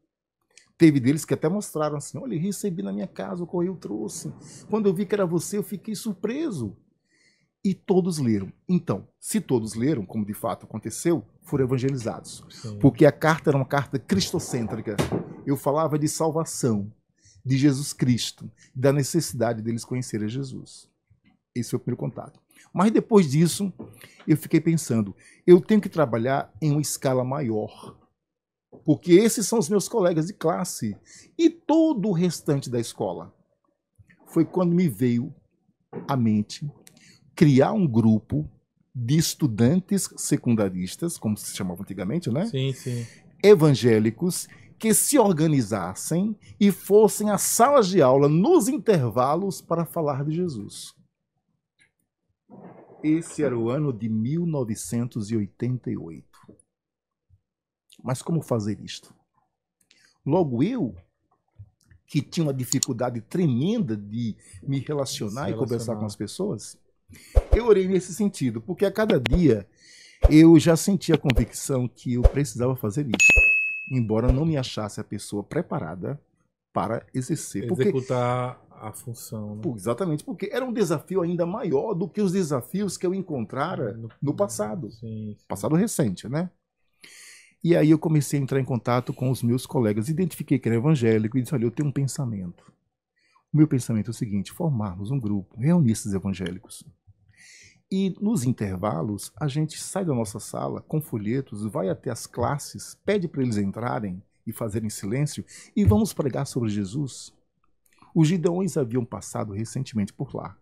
Teve deles que até mostraram assim, olha, recebi na minha casa, o correio trouxe. Quando eu vi que era você, eu fiquei surpreso. E todos leram. Então, se todos leram, como de fato aconteceu, foram evangelizados. Sim. Porque a carta era uma carta cristocêntrica. Eu falava de salvação, de Jesus Cristo, da necessidade deles conhecerem Jesus. Esse foi o primeiro contato. Mas depois disso, eu fiquei pensando, eu tenho que trabalhar em uma escala maior. Porque esses são os meus colegas de classe. E todo o restante da escola. Foi quando me veio à mente criar um grupo de estudantes secundaristas, como se chamava antigamente, né? Sim, sim. Evangélicos, que se organizassem e fossem às salas de aula nos intervalos para falar de Jesus. Esse era o ano de 1988. Mas como fazer isto? Logo eu, que tinha uma dificuldade tremenda de me relacionar e conversar com as pessoas, eu orei nesse sentido, porque a cada dia eu já sentia a convicção que eu precisava fazer isso, embora não me achasse a pessoa preparada para exercer. Executar a função. Né? Exatamente, porque era um desafio ainda maior do que os desafios que eu encontrara no passado. Sim. Passado recente, né? E aí eu comecei a entrar em contato com os meus colegas, identifiquei que era evangélico e disse, olha, eu tenho um pensamento. O meu pensamento é o seguinte, formarmos um grupo, reunir esses evangélicos. E nos intervalos, a gente sai da nossa sala com folhetos, vai até as classes, pede para eles entrarem e fazerem silêncio e vamos pregar sobre Jesus. Os gideões haviam passado recentemente por lá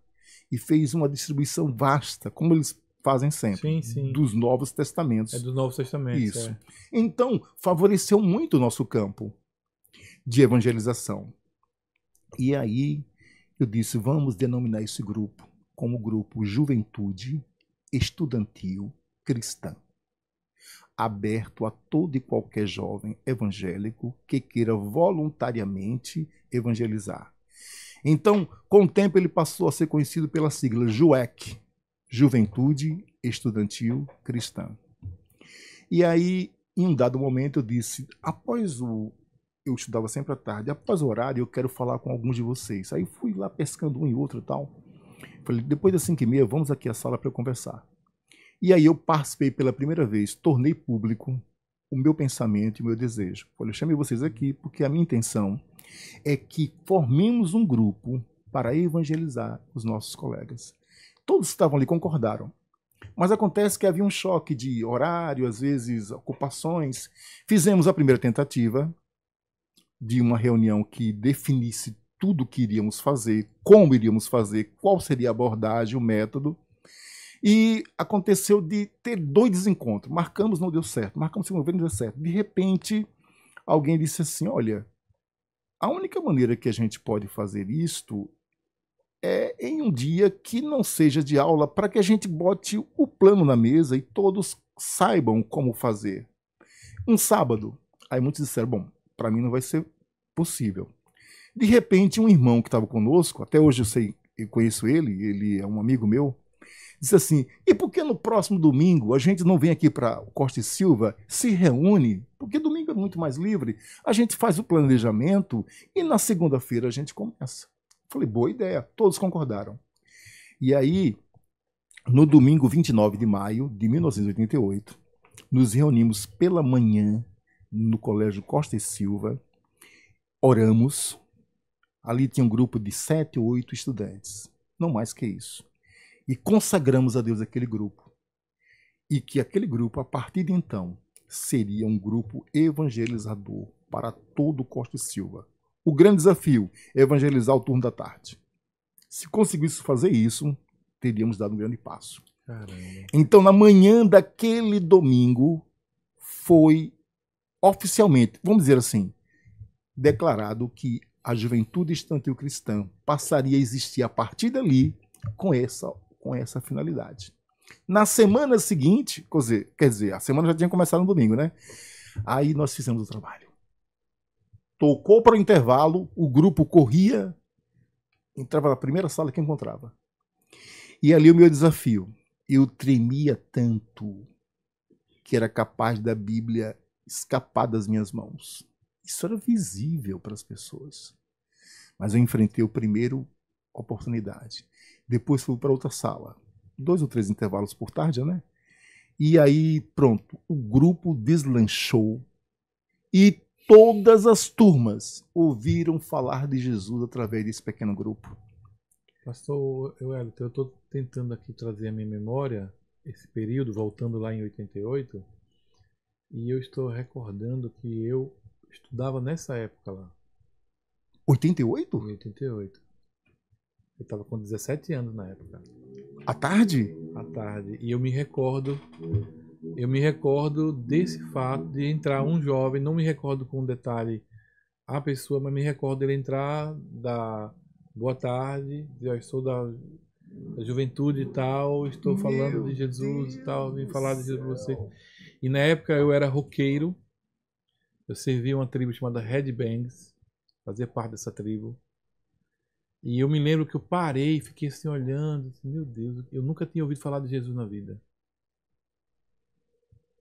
e fez uma distribuição vasta, como eles fazem sempre, dos Novos Testamentos. É dos Novos Testamentos. Isso. Então, favoreceu muito o nosso campo de evangelização. E aí eu disse, vamos denominar esse grupo como grupo Juventude Estudantil Cristã, aberto a todo e qualquer jovem evangélico que queira voluntariamente evangelizar. Então, com o tempo, ele passou a ser conhecido pela sigla JUEC, Juventude Estudantil Cristã. E aí, em um dado momento, eu disse, eu estudava sempre à tarde, após o horário, eu quero falar com alguns de vocês. Aí fui lá pescando um e outro e tal. Falei, depois das 5h30, vamos aqui à sala para conversar. E aí eu participei pela primeira vez, tornei público o meu pensamento e o meu desejo. Falei, eu chamei vocês aqui porque a minha intenção é que formemos um grupo para evangelizar os nossos colegas. Todos que estavam ali concordaram. Mas acontece que havia um choque de horário, às vezes ocupações. Fizemos a primeira tentativa de uma reunião que definisse tudo o que iríamos fazer, como iríamos fazer, qual seria a abordagem, o método. E aconteceu de ter 2 desencontros. Marcamos, não deu certo. Marcamos segunda vez, não deu certo. De repente, alguém disse assim, olha, a única maneira que a gente pode fazer isto é em um dia que não seja de aula, para que a gente bote o plano na mesa e todos saibam como fazer. Um sábado. Aí muitos disseram, bom, para mim não vai ser possível. De repente, um irmão que estava conosco, até hoje eu conheço ele é um amigo meu, disse assim, e por que no próximo domingo a gente não vem aqui para Costa e Silva, se reúne, porque domingo é muito mais livre, a gente faz o planejamento e na segunda-feira a gente começa. Falei, boa ideia, todos concordaram. E aí, no domingo 29 de maio de 1988, nos reunimos pela manhã no Colégio Costa e Silva, oramos, ali tinha um grupo de 7 ou 8 estudantes, não mais que isso. E consagramos a Deus aquele grupo. E que aquele grupo, a partir de então, seria um grupo evangelizador para todo o Costa e Silva. O grande desafio é evangelizar o turno da tarde. Se conseguisse fazer isso, teríamos dado um grande passo. Caramba. Então, na manhã daquele domingo, foi oficialmente, vamos dizer assim, declarado que a Juventude Estudantil Cristã passaria a existir a partir dali com essa finalidade. Na semana seguinte, quer dizer, a semana já tinha começado no domingo, né? Aí nós fizemos o trabalho. Tocou para o intervalo, o grupo corria, entrava na primeira sala que encontrava. E ali o meu desafio. Eu tremia tanto que era capaz da Bíblia escapar das minhas mãos. Isso era visível para as pessoas. Mas eu enfrentei o primeiro oportunidade. Depois fui para outra sala. 2 ou 3 intervalos por tarde, né? E aí, pronto, o grupo deslanchou e todas as turmas ouviram falar de Jesus através desse pequeno grupo. Pastor Wellington, eu estou tentando aqui trazer a minha memória, esse período, voltando lá em 88, e eu estou recordando que eu estudava nessa época lá. 88? Em 88. Eu estava com 17 anos na época. À tarde? À tarde. E eu me recordo desse fato de entrar um jovem, não me recordo com detalhe a pessoa, mas me recordo dele entrar da boa tarde, eu sou da juventude e tal, estou falando de Jesus e tal, vim falar de Jesus para você. E na época eu era roqueiro, eu servia uma tribo chamada Headbangs, fazia parte dessa tribo. E eu me lembro que eu parei e fiquei assim olhando, assim, meu Deus, eu nunca tinha ouvido falar de Jesus na vida.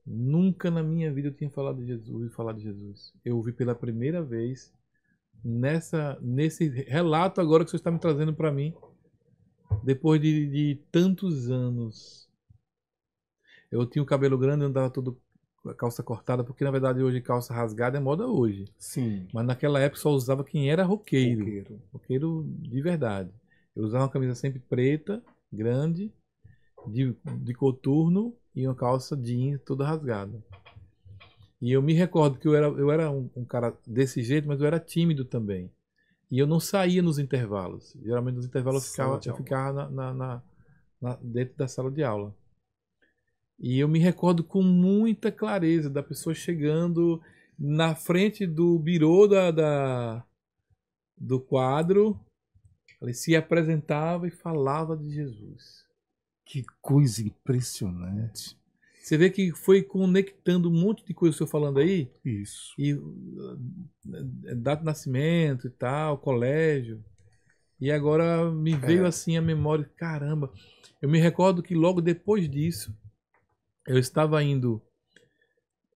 Nunca na minha vida eu tinha ouvido falar de Jesus. Eu ouvi pela primeira vez nesse relato agora que o senhor está me trazendo para mim, depois de tantos anos. Eu tinha o cabelo grande, andava todo a calça cortada, porque na verdade hoje calça rasgada é moda hoje. Sim. Mas naquela época só usava quem era roqueiro. Roqueiro de verdade. Eu usava uma camisa sempre preta, grande, de coturno e uma calça jeans toda rasgada. E eu me recordo que eu era um cara desse jeito, mas eu era tímido também. E eu não saía nos intervalos. Geralmente nos intervalos eu ficava dentro da sala de aula. E eu me recordo com muita clareza da pessoa chegando na frente do birô do quadro, ela se apresentava e falava de Jesus. Que coisa impressionante. Você vê que foi conectando um monte de coisa, o senhor falando aí. Isso. E data de nascimento e tal, colégio. E agora me veio assim a memória, caramba. Eu me recordo que logo depois disso, eu estava indo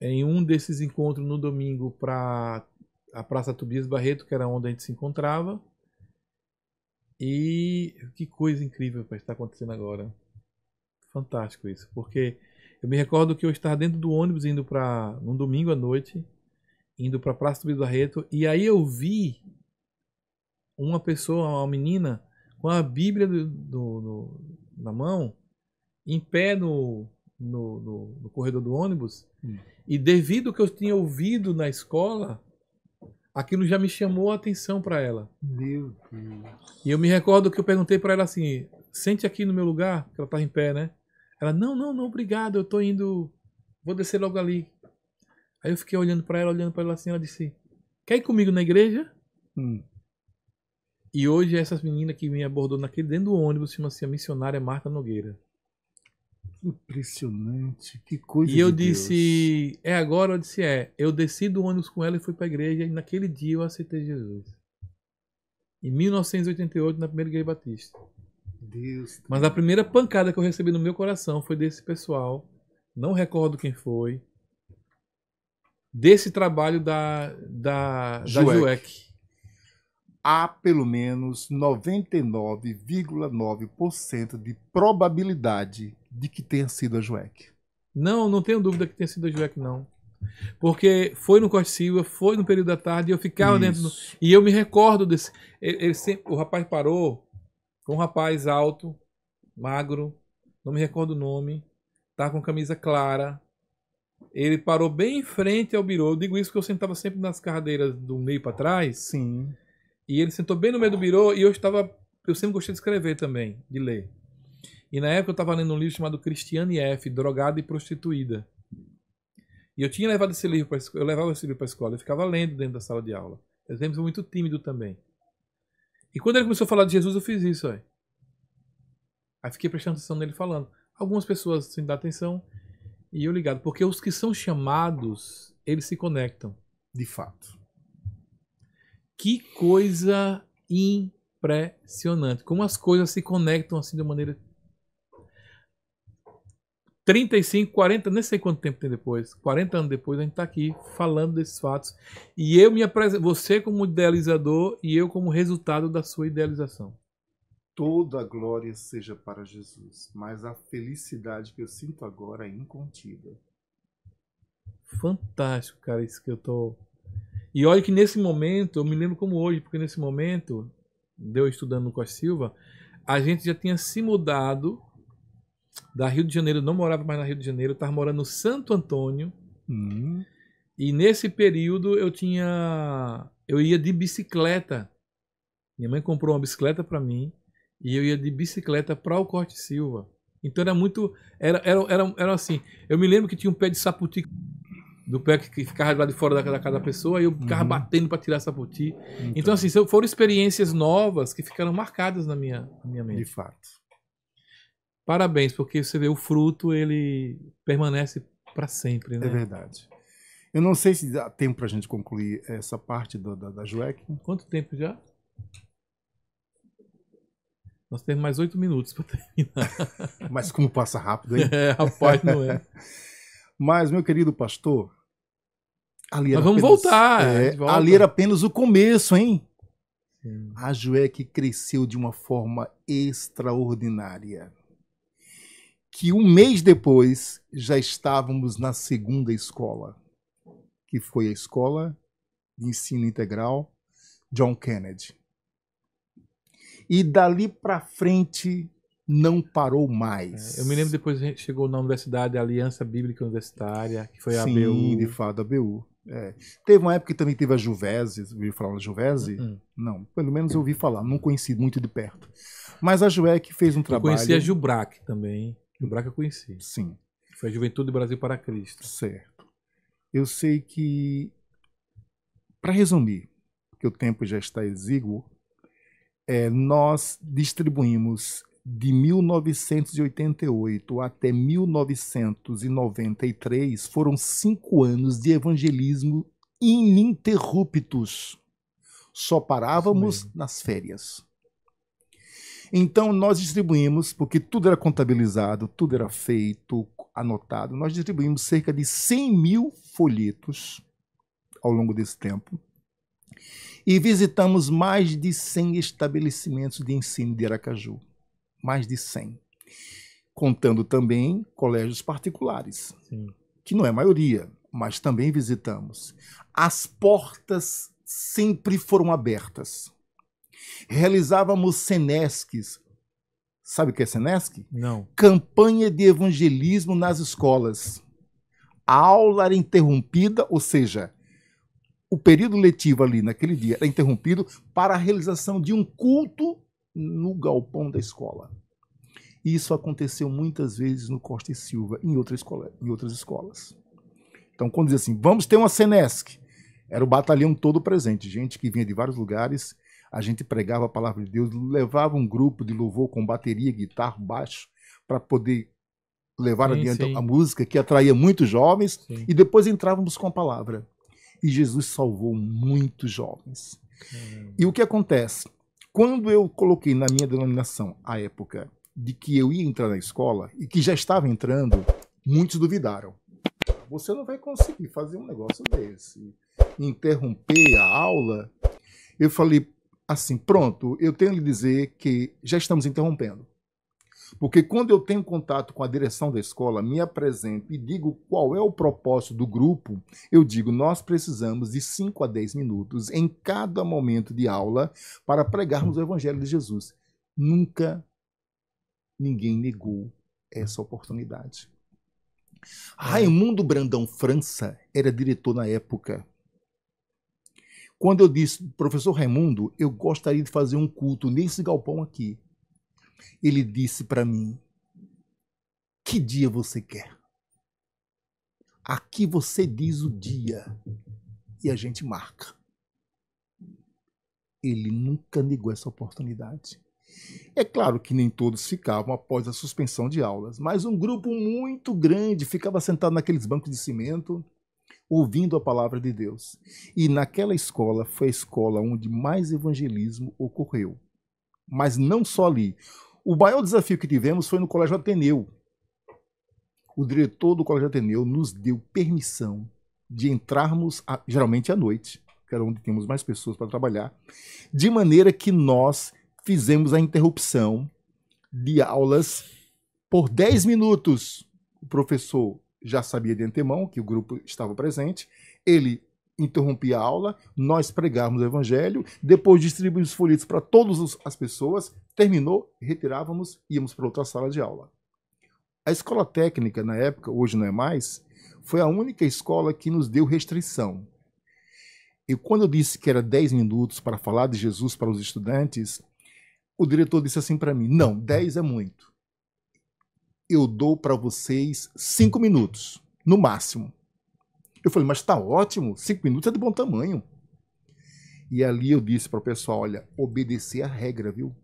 em um desses encontros no domingo para a Praça Tobias Barreto, que era onde a gente se encontrava. E que coisa incrível para estar acontecendo agora. Fantástico isso, porque eu me recordo que eu estava dentro do ônibus indo num domingo à noite, indo para a Praça Tobias Barreto, e aí eu vi uma pessoa, uma menina, com a Bíblia na mão, em pé no corredor do ônibus, e devido ao que eu tinha ouvido na escola, aquilo já me chamou a atenção para ela. Meu Deus. E eu me recordo que eu perguntei para ela assim, sente aqui no meu lugar, que ela estava em pé, né? Ela, não, obrigado, eu tô indo, vou descer logo ali. Aí eu fiquei olhando para ela assim, ela disse, quer ir comigo na igreja? E hoje essa menina que me abordou dentro do ônibus chama-se a missionária Marta Nogueira. Impressionante, que coisa E eu de disse, Deus. agora? Eu disse, eu desci do ônibus com ela e fui para a igreja, e naquele dia eu aceitei Jesus. Em 1988, na primeira igreja batista. Deus. Mas a primeira pancada que eu recebi no meu coração foi desse pessoal, não recordo quem foi, desse trabalho da JUEC. Há pelo menos 99,9% de probabilidade de que tenha sido a JUEC. Não tenho dúvida que tenha sido a JUEC, não. Porque foi no Costa Silva, foi no período da tarde, e eu ficava dentro e eu me recordo desse. O rapaz parou, foi um rapaz alto, magro, não me recordo o nome, tá com camisa clara. Ele parou bem em frente ao birô. Eu digo isso porque eu sentava sempre nas cadeiras do meio para trás. Sim. E ele sentou bem no meio do birô e eu estava eu sempre gostei de escrever também, de ler. E na época eu estava lendo um livro chamado Cristiane F., Drogada e Prostituída. E eu tinha levado esse livro para eu levava esse livro para a escola, eu ficava lendo dentro da sala de aula. Eu sempre fui muito tímido também. E quando ele começou a falar de Jesus, eu fiz isso, aí. Aí fiquei prestando atenção nele falando. Algumas pessoas sem dar atenção e eu ligado, porque os que são chamados, eles se conectam. De fato. Que coisa impressionante. Como as coisas se conectam assim de maneira 35, 40, nem sei quanto tempo tem depois, 40 anos depois, a gente está aqui falando desses fatos. E eu me apresento, você como idealizador e eu como resultado da sua idealização. Toda a glória seja para Jesus, mas a felicidade que eu sinto agora é incontida. Fantástico, cara, isso que eu tô... E olha que nesse momento, eu me lembro como hoje, porque nesse momento, eu estudando no Costa Silva, a gente já tinha se mudado da Rio de Janeiro, não morava mais na Rio de Janeiro, estava morando no Santo Antônio. E nesse período eu ia de bicicleta. Minha mãe comprou uma bicicleta para mim e eu ia de bicicleta para o Corte Silva. Então era assim. Eu me lembro que tinha um pé de saputi do pé que ficava lá de fora da casa da pessoa e eu ficava batendo para tirar saputi. Então assim, foram experiências novas que ficaram marcadas na minha mente. De fato. Parabéns, porque você vê o fruto, ele permanece para sempre, né? É verdade. Eu não sei se dá tempo para a gente concluir essa parte da JUEC. Quanto tempo já? Nós temos mais 8 minutos para terminar. Mas como passa rápido, hein? Rapaz, não é. Mas, meu querido pastor, ali Mas vamos voltar. Ali era apenas o começo, hein? Sim. A JUEC cresceu de uma forma extraordinária. Que um mês depois já estávamos na segunda escola, que foi a Escola de Ensino Integral John Kennedy. E dali para frente não parou mais. Eu me lembro depois a gente chegou na universidade, a Aliança Bíblica Universitária, que foi a ABU. Sim, de fato, a ABU. Teve uma época que também teve a Juvese. Ouviu falar da Juvese? Não, pelo menos eu ouvi falar, não conheci muito de perto. Mas a JUEC fez um trabalho... Eu conheci a Jubrac também. Jubrac eu conheci. Sim. Foi a Juventude Brasil para Cristo. Certo. Eu sei que, para resumir, porque o tempo já está exíguo, nós distribuímos de 1988 até 1993, foram 5 anos de evangelismo ininterruptos. Só parávamos nas férias. Então, nós distribuímos, porque tudo era contabilizado, tudo era feito, anotado, nós distribuímos cerca de 100 mil folhetos ao longo desse tempo e visitamos mais de 100 estabelecimentos de ensino de Aracaju. Mais de 100. Contando também colégios particulares, Sim. Que não é a maioria, mas também visitamos. As portas sempre foram abertas. Realizávamos Senescs. Sabe o que é Senesc? Não. Campanha de evangelismo nas escolas. A aula era interrompida, ou seja, o período letivo ali naquele dia era interrompido para a realização de um culto no galpão da escola. Isso aconteceu muitas vezes no Costa e Silva, em outras escolas. Então, quando diz assim, vamos ter uma Senesc, era o batalhão todo presente, gente que vinha de vários lugares. A gente pregava a palavra de Deus, levava um grupo de louvor com bateria, guitarra, baixo, para poder levar adiante a música, que atraía muitos jovens, e depois entrávamos com a palavra. E Jesus salvou muitos jovens. E o que acontece? Quando eu coloquei na minha denominação, à época, de que eu ia entrar na escola, e que já estava entrando, muitos duvidaram. Você não vai conseguir fazer um negócio desse. Interromper a aula. Eu falei, assim, pronto, eu tenho que lhe dizer que já estamos interrompendo. Porque quando eu tenho contato com a direção da escola, me apresento e digo qual é o propósito do grupo, eu digo, nós precisamos de 5 a 10 minutos em cada momento de aula para pregarmos o Evangelho de Jesus. Nunca ninguém negou essa oportunidade. Raimundo Brandão França era diretor na época. Quando eu disse, professor Raimundo, eu gostaria de fazer um culto nesse galpão aqui, ele disse para mim, que dia você quer? Aqui você diz o dia e a gente marca. Ele nunca negou essa oportunidade. É claro que nem todos ficavam após a suspensão de aulas, mas um grupo muito grande ficava sentado naqueles bancos de cimento, ouvindo a palavra de Deus. E naquela escola foi a escola onde mais evangelismo ocorreu. Mas não só ali. O maior desafio que tivemos foi no Colégio Ateneu. O diretor do Colégio Ateneu nos deu permissão de entrarmos, geralmente à noite, que era onde tínhamos mais pessoas para trabalhar, de maneira que nós fizemos a interrupção de aulas por 10 minutos. O professor já sabia de antemão que o grupo estava presente, ele interrompia a aula, nós pregávamos o evangelho, depois distribuímos os folhetos para todas as pessoas, terminou, retirávamos, íamos para outra sala de aula. A escola técnica, na época, hoje não é mais, foi a única escola que nos deu restrição. E quando eu disse que era 10 minutos para falar de Jesus para os estudantes, o diretor disse assim para mim, não, 10 é muito. Eu dou para vocês 5 minutos, no máximo. Eu falei, mas está ótimo, 5 minutos é de bom tamanho. E ali eu disse para o pessoal, olha, obedecer a regra, viu?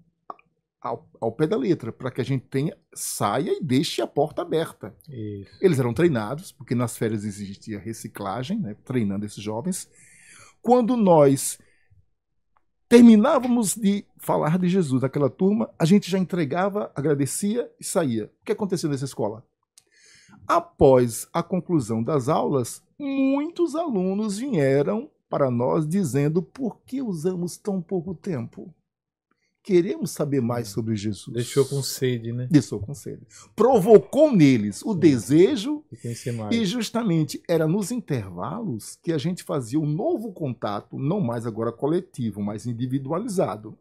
Ao pé da letra, para que a gente saia e deixe a porta aberta. Isso. Eles eram treinados, porque nas férias existia reciclagem, né, treinando esses jovens. Quando nós terminávamos de falar de Jesus naquela turma, a gente já entregava, agradecia e saía. O que aconteceu nessa escola? Após a conclusão das aulas, muitos alunos vieram para nós dizendo por que usamos tão pouco tempo. Queremos saber mais sobre Jesus. Deixou com sede, né? Deixou com sede. Provocou neles o desejo e justamente era nos intervalos que a gente fazia um novo contato, não mais agora coletivo, mas individualizado.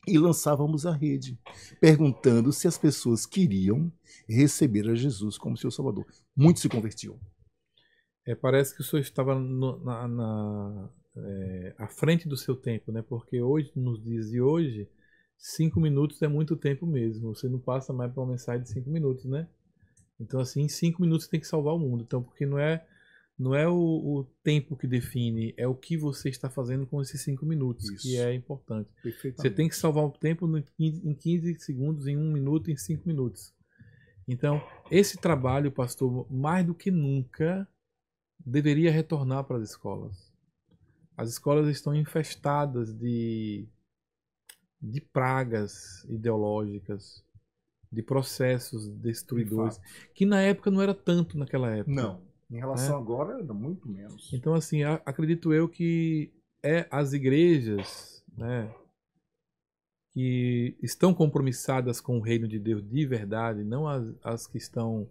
E lançávamos a rede, perguntando se as pessoas queriam receber a Jesus como seu Salvador. Muitos se convertiam. Parece que o senhor estava à frente do seu tempo, né? Porque hoje, nos dias de hoje, 5 minutos é muito tempo mesmo. Você não passa mais para uma mensagem de 5 minutos, né? Então, assim, em 5 minutos você tem que salvar o mundo. Então, porque não é o tempo que define, é o que você está fazendo com esses 5 minutos, isso, que é importante. Você tem que salvar o tempo em 15 segundos, em 1 minuto, em 5 minutos. Então, esse trabalho, pastor, mais do que nunca, deveria retornar para as escolas. As escolas estão infestadas de pragas ideológicas, de processos destruidores, que na época não era tanto naquela época. Não, em relação agora era muito menos. Então, assim, acredito eu que as igrejas, né, que estão compromissadas com o reino de Deus de verdade, não as que estão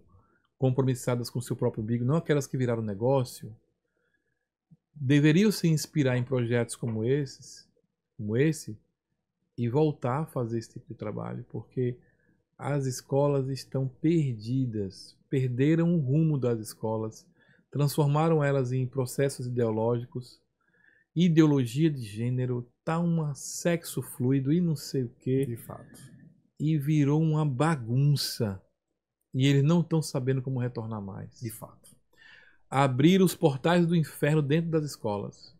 compromissadas com o seu próprio umbigo, não aquelas que viraram negócio, deveriam se inspirar em projetos como esse, e voltar a fazer esse tipo de trabalho, porque as escolas estão perdidas, perderam o rumo das escolas, transformaram elas em processos ideológicos, ideologia de gênero, tá um sexo fluido e não sei o quê. De fato. E virou uma bagunça. E eles não estão sabendo como retornar mais. De fato. Abrir os portais do inferno dentro das escolas.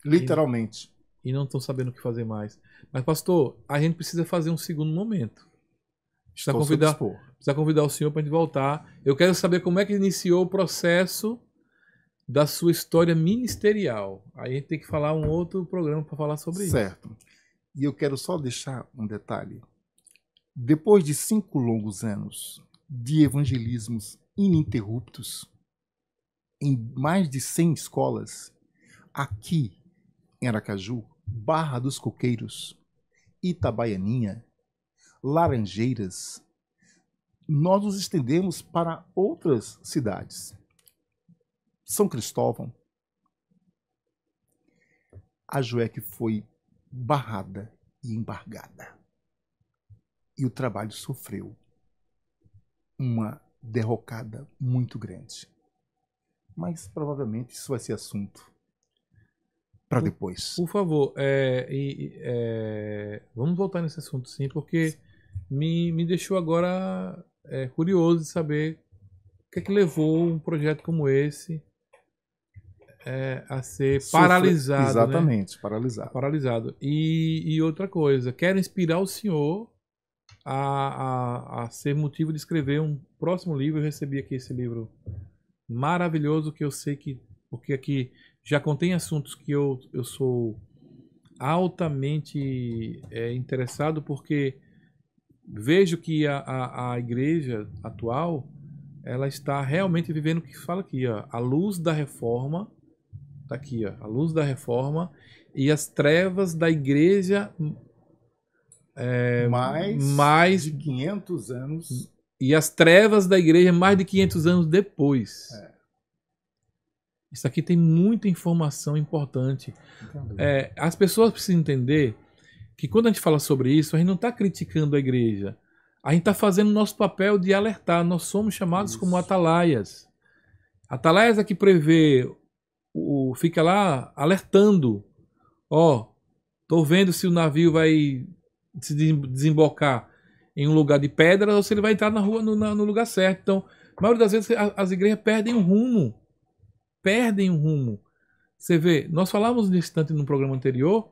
Literalmente. E não estão sabendo o que fazer mais. Mas, pastor, a gente precisa fazer um segundo momento. Precisa convidar o senhor para a gente voltar. Eu quero saber como é que iniciou o processo da sua história ministerial. Aí a gente tem que falar um outro programa para falar sobre isso. Certo. E eu quero só deixar um detalhe. Depois de 5 longos anos de evangelismos ininterruptos, em mais de 100 escolas, aqui em Aracaju, Barra dos Coqueiros, Itabaianinha, Laranjeiras, nós nos estendemos para outras cidades. São Cristóvão, a JUEC foi barrada e embargada. E o trabalho sofreu uma derrocada muito grande. Mas provavelmente isso vai ser assunto para depois. Por favor, vamos voltar nesse assunto sim, porque me deixou agora curioso de saber o que é que levou um projeto como esse a ser paralisado. Exatamente, né? paralisado. E outra coisa, quero inspirar o senhor a ser motivo de escrever um próximo livro. Eu recebi aqui esse livro maravilhoso, que eu sei que, porque aqui já contém assuntos que eu sou altamente interessado, porque vejo que a igreja atual, ela está realmente vivendo o que fala aqui, ó, a luz da reforma, tá aqui, ó, a luz da reforma e as trevas da igreja mais de 500 anos. E as trevas da igreja mais de 500 anos depois. Isso aqui tem muita informação importante. As pessoas precisam entender que quando a gente fala sobre isso, a gente não está criticando a igreja. A gente está fazendo o nosso papel de alertar. Nós somos chamados como atalaias. Atalaias é que prevê, fica lá alertando. Tô vendo se o navio vai se desembocar em um lugar de pedra ou se ele vai entrar na rua no lugar certo. Então, a maioria das vezes as igrejas perdem o rumo. Você vê, nós falávamos nesse instante no programa anterior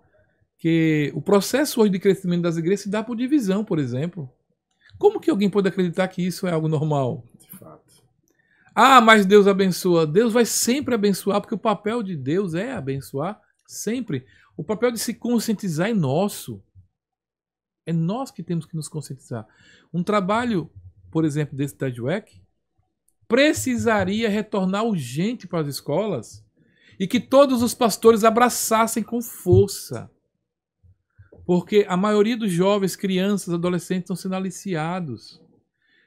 que o processo hoje de crescimento das igrejas se dá por divisão, por exemplo. Como que alguém pode acreditar que isso é algo normal? De fato. Mas Deus abençoa. Deus vai sempre abençoar, porque o papel de Deus é abençoar sempre. O papel de se conscientizar é nosso. É nós que temos que nos conscientizar. Um trabalho, por exemplo, desse da JUEC, precisaria retornar urgente para as escolas e que todos os pastores abraçassem com força. Porque a maioria dos jovens, crianças, adolescentes estão sendo aliciados.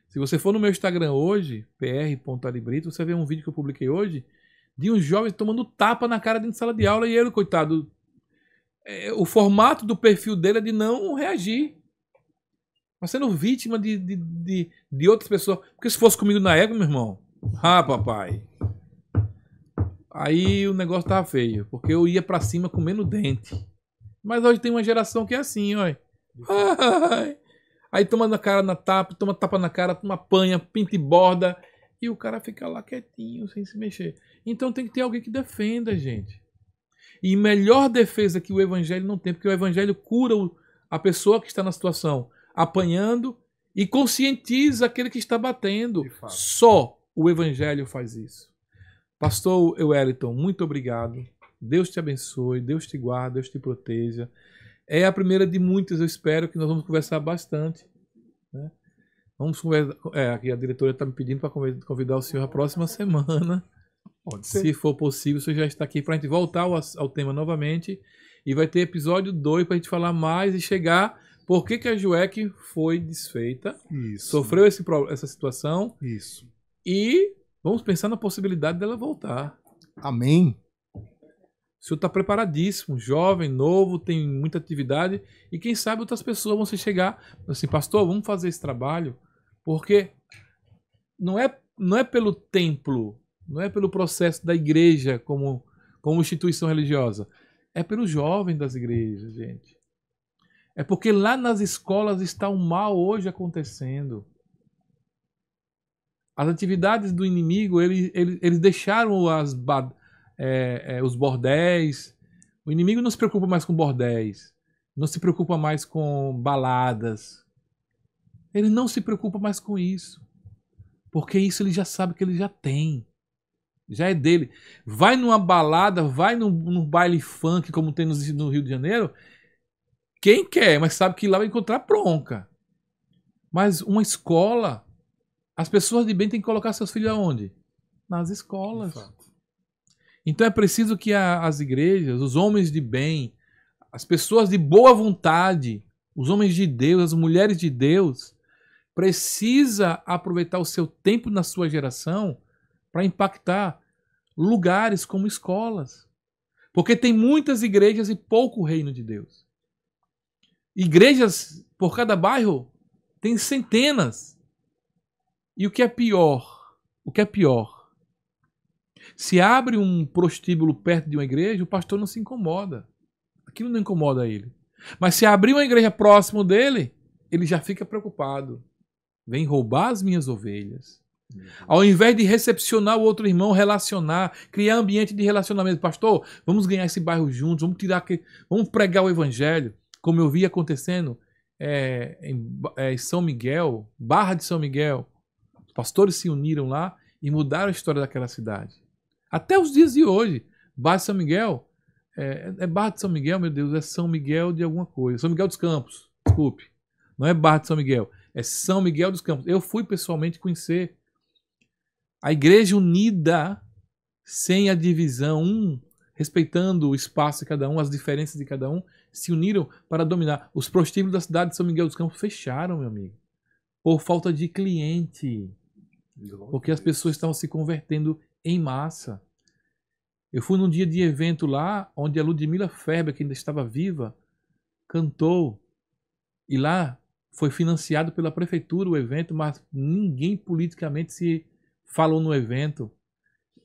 Se você for no meu Instagram hoje, pr.alibrito, você vê um vídeo que eu publiquei hoje de um jovem tomando tapa na cara dentro de sala de aula e ele, coitado, o formato do perfil dele é de não reagir. Mas sendo vítima de outras pessoas. Porque se fosse comigo na época, meu irmão, papai, aí o negócio tava feio, porque eu ia pra cima comendo dente. Mas hoje tem uma geração que é assim, ó. Aí toma na cara, toma tapa na cara, toma apanha, pinta e borda, e o cara fica lá quietinho, sem se mexer. Então tem que ter alguém que defenda, gente. E melhor defesa que o evangelho não tem, porque o evangelho cura a pessoa que está na situação apanhando e conscientiza aquele que está batendo. Só o evangelho faz isso. Pastor Wellington, muito obrigado. Deus te abençoe, Deus te guarde, Deus te proteja. É a primeira de muitas, eu espero que nós vamos conversar bastante. Né? Vamos conversar. Aqui a diretora está me pedindo para convidar o senhor a próxima semana. Pode ser. Se for possível, o senhor já está aqui para a gente voltar ao tema novamente. E vai ter episódio 2 para a gente falar mais e chegar por que a JUEC foi desfeita. Isso. Sofreu essa situação. Isso. E vamos pensar na possibilidade dela voltar. Amém. O senhor está preparadíssimo, jovem, novo, tem muita atividade. E quem sabe outras pessoas vão se chegar assim, pastor, vamos fazer esse trabalho. Porque não é pelo templo, não é pelo processo da igreja como instituição religiosa. É pelo jovem das igrejas, gente. É porque lá nas escolas está um mal hoje acontecendo. As atividades do inimigo, eles deixaram os bordéis. O inimigo não se preocupa mais com bordéis. Não se preocupa mais com baladas. Ele não se preocupa mais com isso. Porque isso ele já sabe que ele já tem. Já é dele. Vai numa balada, vai num baile funk, como tem no Rio de Janeiro. Quem quer, mas sabe que lá vai encontrar bronca. Mas uma escola, as pessoas de bem têm que colocar seus filhos aonde? Nas escolas. Então é preciso que as igrejas, os homens de bem, as pessoas de boa vontade, os homens de Deus, as mulheres de Deus, precisa aproveitar o seu tempo na sua geração para impactar lugares como escolas. Porque tem muitas igrejas e pouco reino de Deus. Igrejas por cada bairro tem centenas. E o que é pior? Se abre um prostíbulo perto de uma igreja, o pastor não se incomoda. Aquilo não incomoda ele. Mas se abrir uma igreja próximo dele, ele já fica preocupado. Vem roubar as minhas ovelhas. Ao invés de recepcionar o outro irmão, relacionar, criar ambiente de relacionamento. Pastor, vamos ganhar esse bairro juntos, vamos pregar o evangelho, como eu vi acontecendo em São Miguel, Barra de São Miguel. Os pastores se uniram lá e mudaram a história daquela cidade. Até os dias de hoje, Barra de São Miguel, Barra de São Miguel, meu Deus, é São Miguel de alguma coisa. São Miguel dos Campos, desculpe. Não é Barra de São Miguel, é São Miguel dos Campos. Eu fui pessoalmente conhecer a igreja unida, sem a divisão, respeitando o espaço de cada um, as diferenças de cada um, se uniram para dominar. Os prostíbulos da cidade de São Miguel dos Campos fecharam, meu amigo, por falta de cliente, porque as pessoas estavam se convertendo em massa. Eu fui num dia de evento lá, onde a Ludmila Ferber, que ainda estava viva, cantou, e lá foi financiado pela prefeitura o evento, mas ninguém politicamente se falou no evento.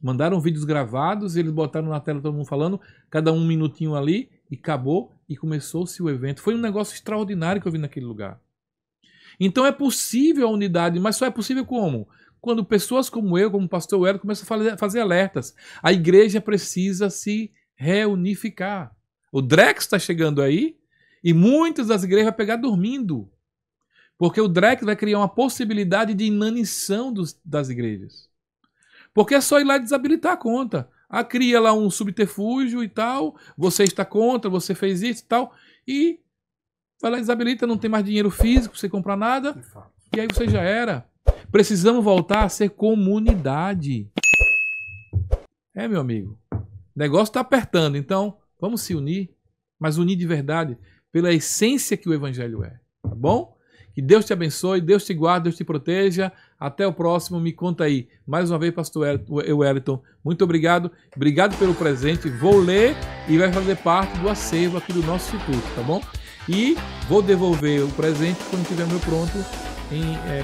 Mandaram vídeos gravados, eles botaram na tela todo mundo falando, cada um minutinho ali, e acabou, e começou-se o evento. Foi um negócio extraordinário que eu vi naquele lugar. Então é possível a unidade, mas só é possível como? Quando pessoas como eu, como o pastor Wellington, começam a fazer alertas. A igreja precisa se reunificar. O Drex está chegando aí, e muitas das igrejas vão pegar dormindo. Porque o Drex vai criar uma possibilidade de inanição das igrejas. Porque é só ir lá desabilitar a conta. Cria lá um subterfúgio e tal, você está contra, você fez isso e tal, e vai lá desabilita, não tem mais dinheiro físico para você comprar nada, e aí você já era. Precisamos voltar a ser comunidade. Meu amigo, o negócio está apertando, então vamos se unir, mas unir de verdade, pela essência que o evangelho é, tá bom? Que Deus te abençoe, Deus te guarde, Deus te proteja. Até o próximo, me conta aí. Mais uma vez, pastor Wellington, muito obrigado. Obrigado pelo presente. Vou ler e vai fazer parte do acervo aqui do nosso instituto, tá bom? E vou devolver o presente quando tiver meu pronto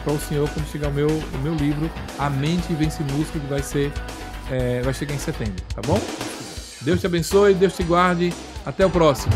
para o senhor, quando chegar o meu livro, A Mente Vence Música, que vai chegar em setembro, tá bom? Deus te abençoe, Deus te guarde. Até o próximo.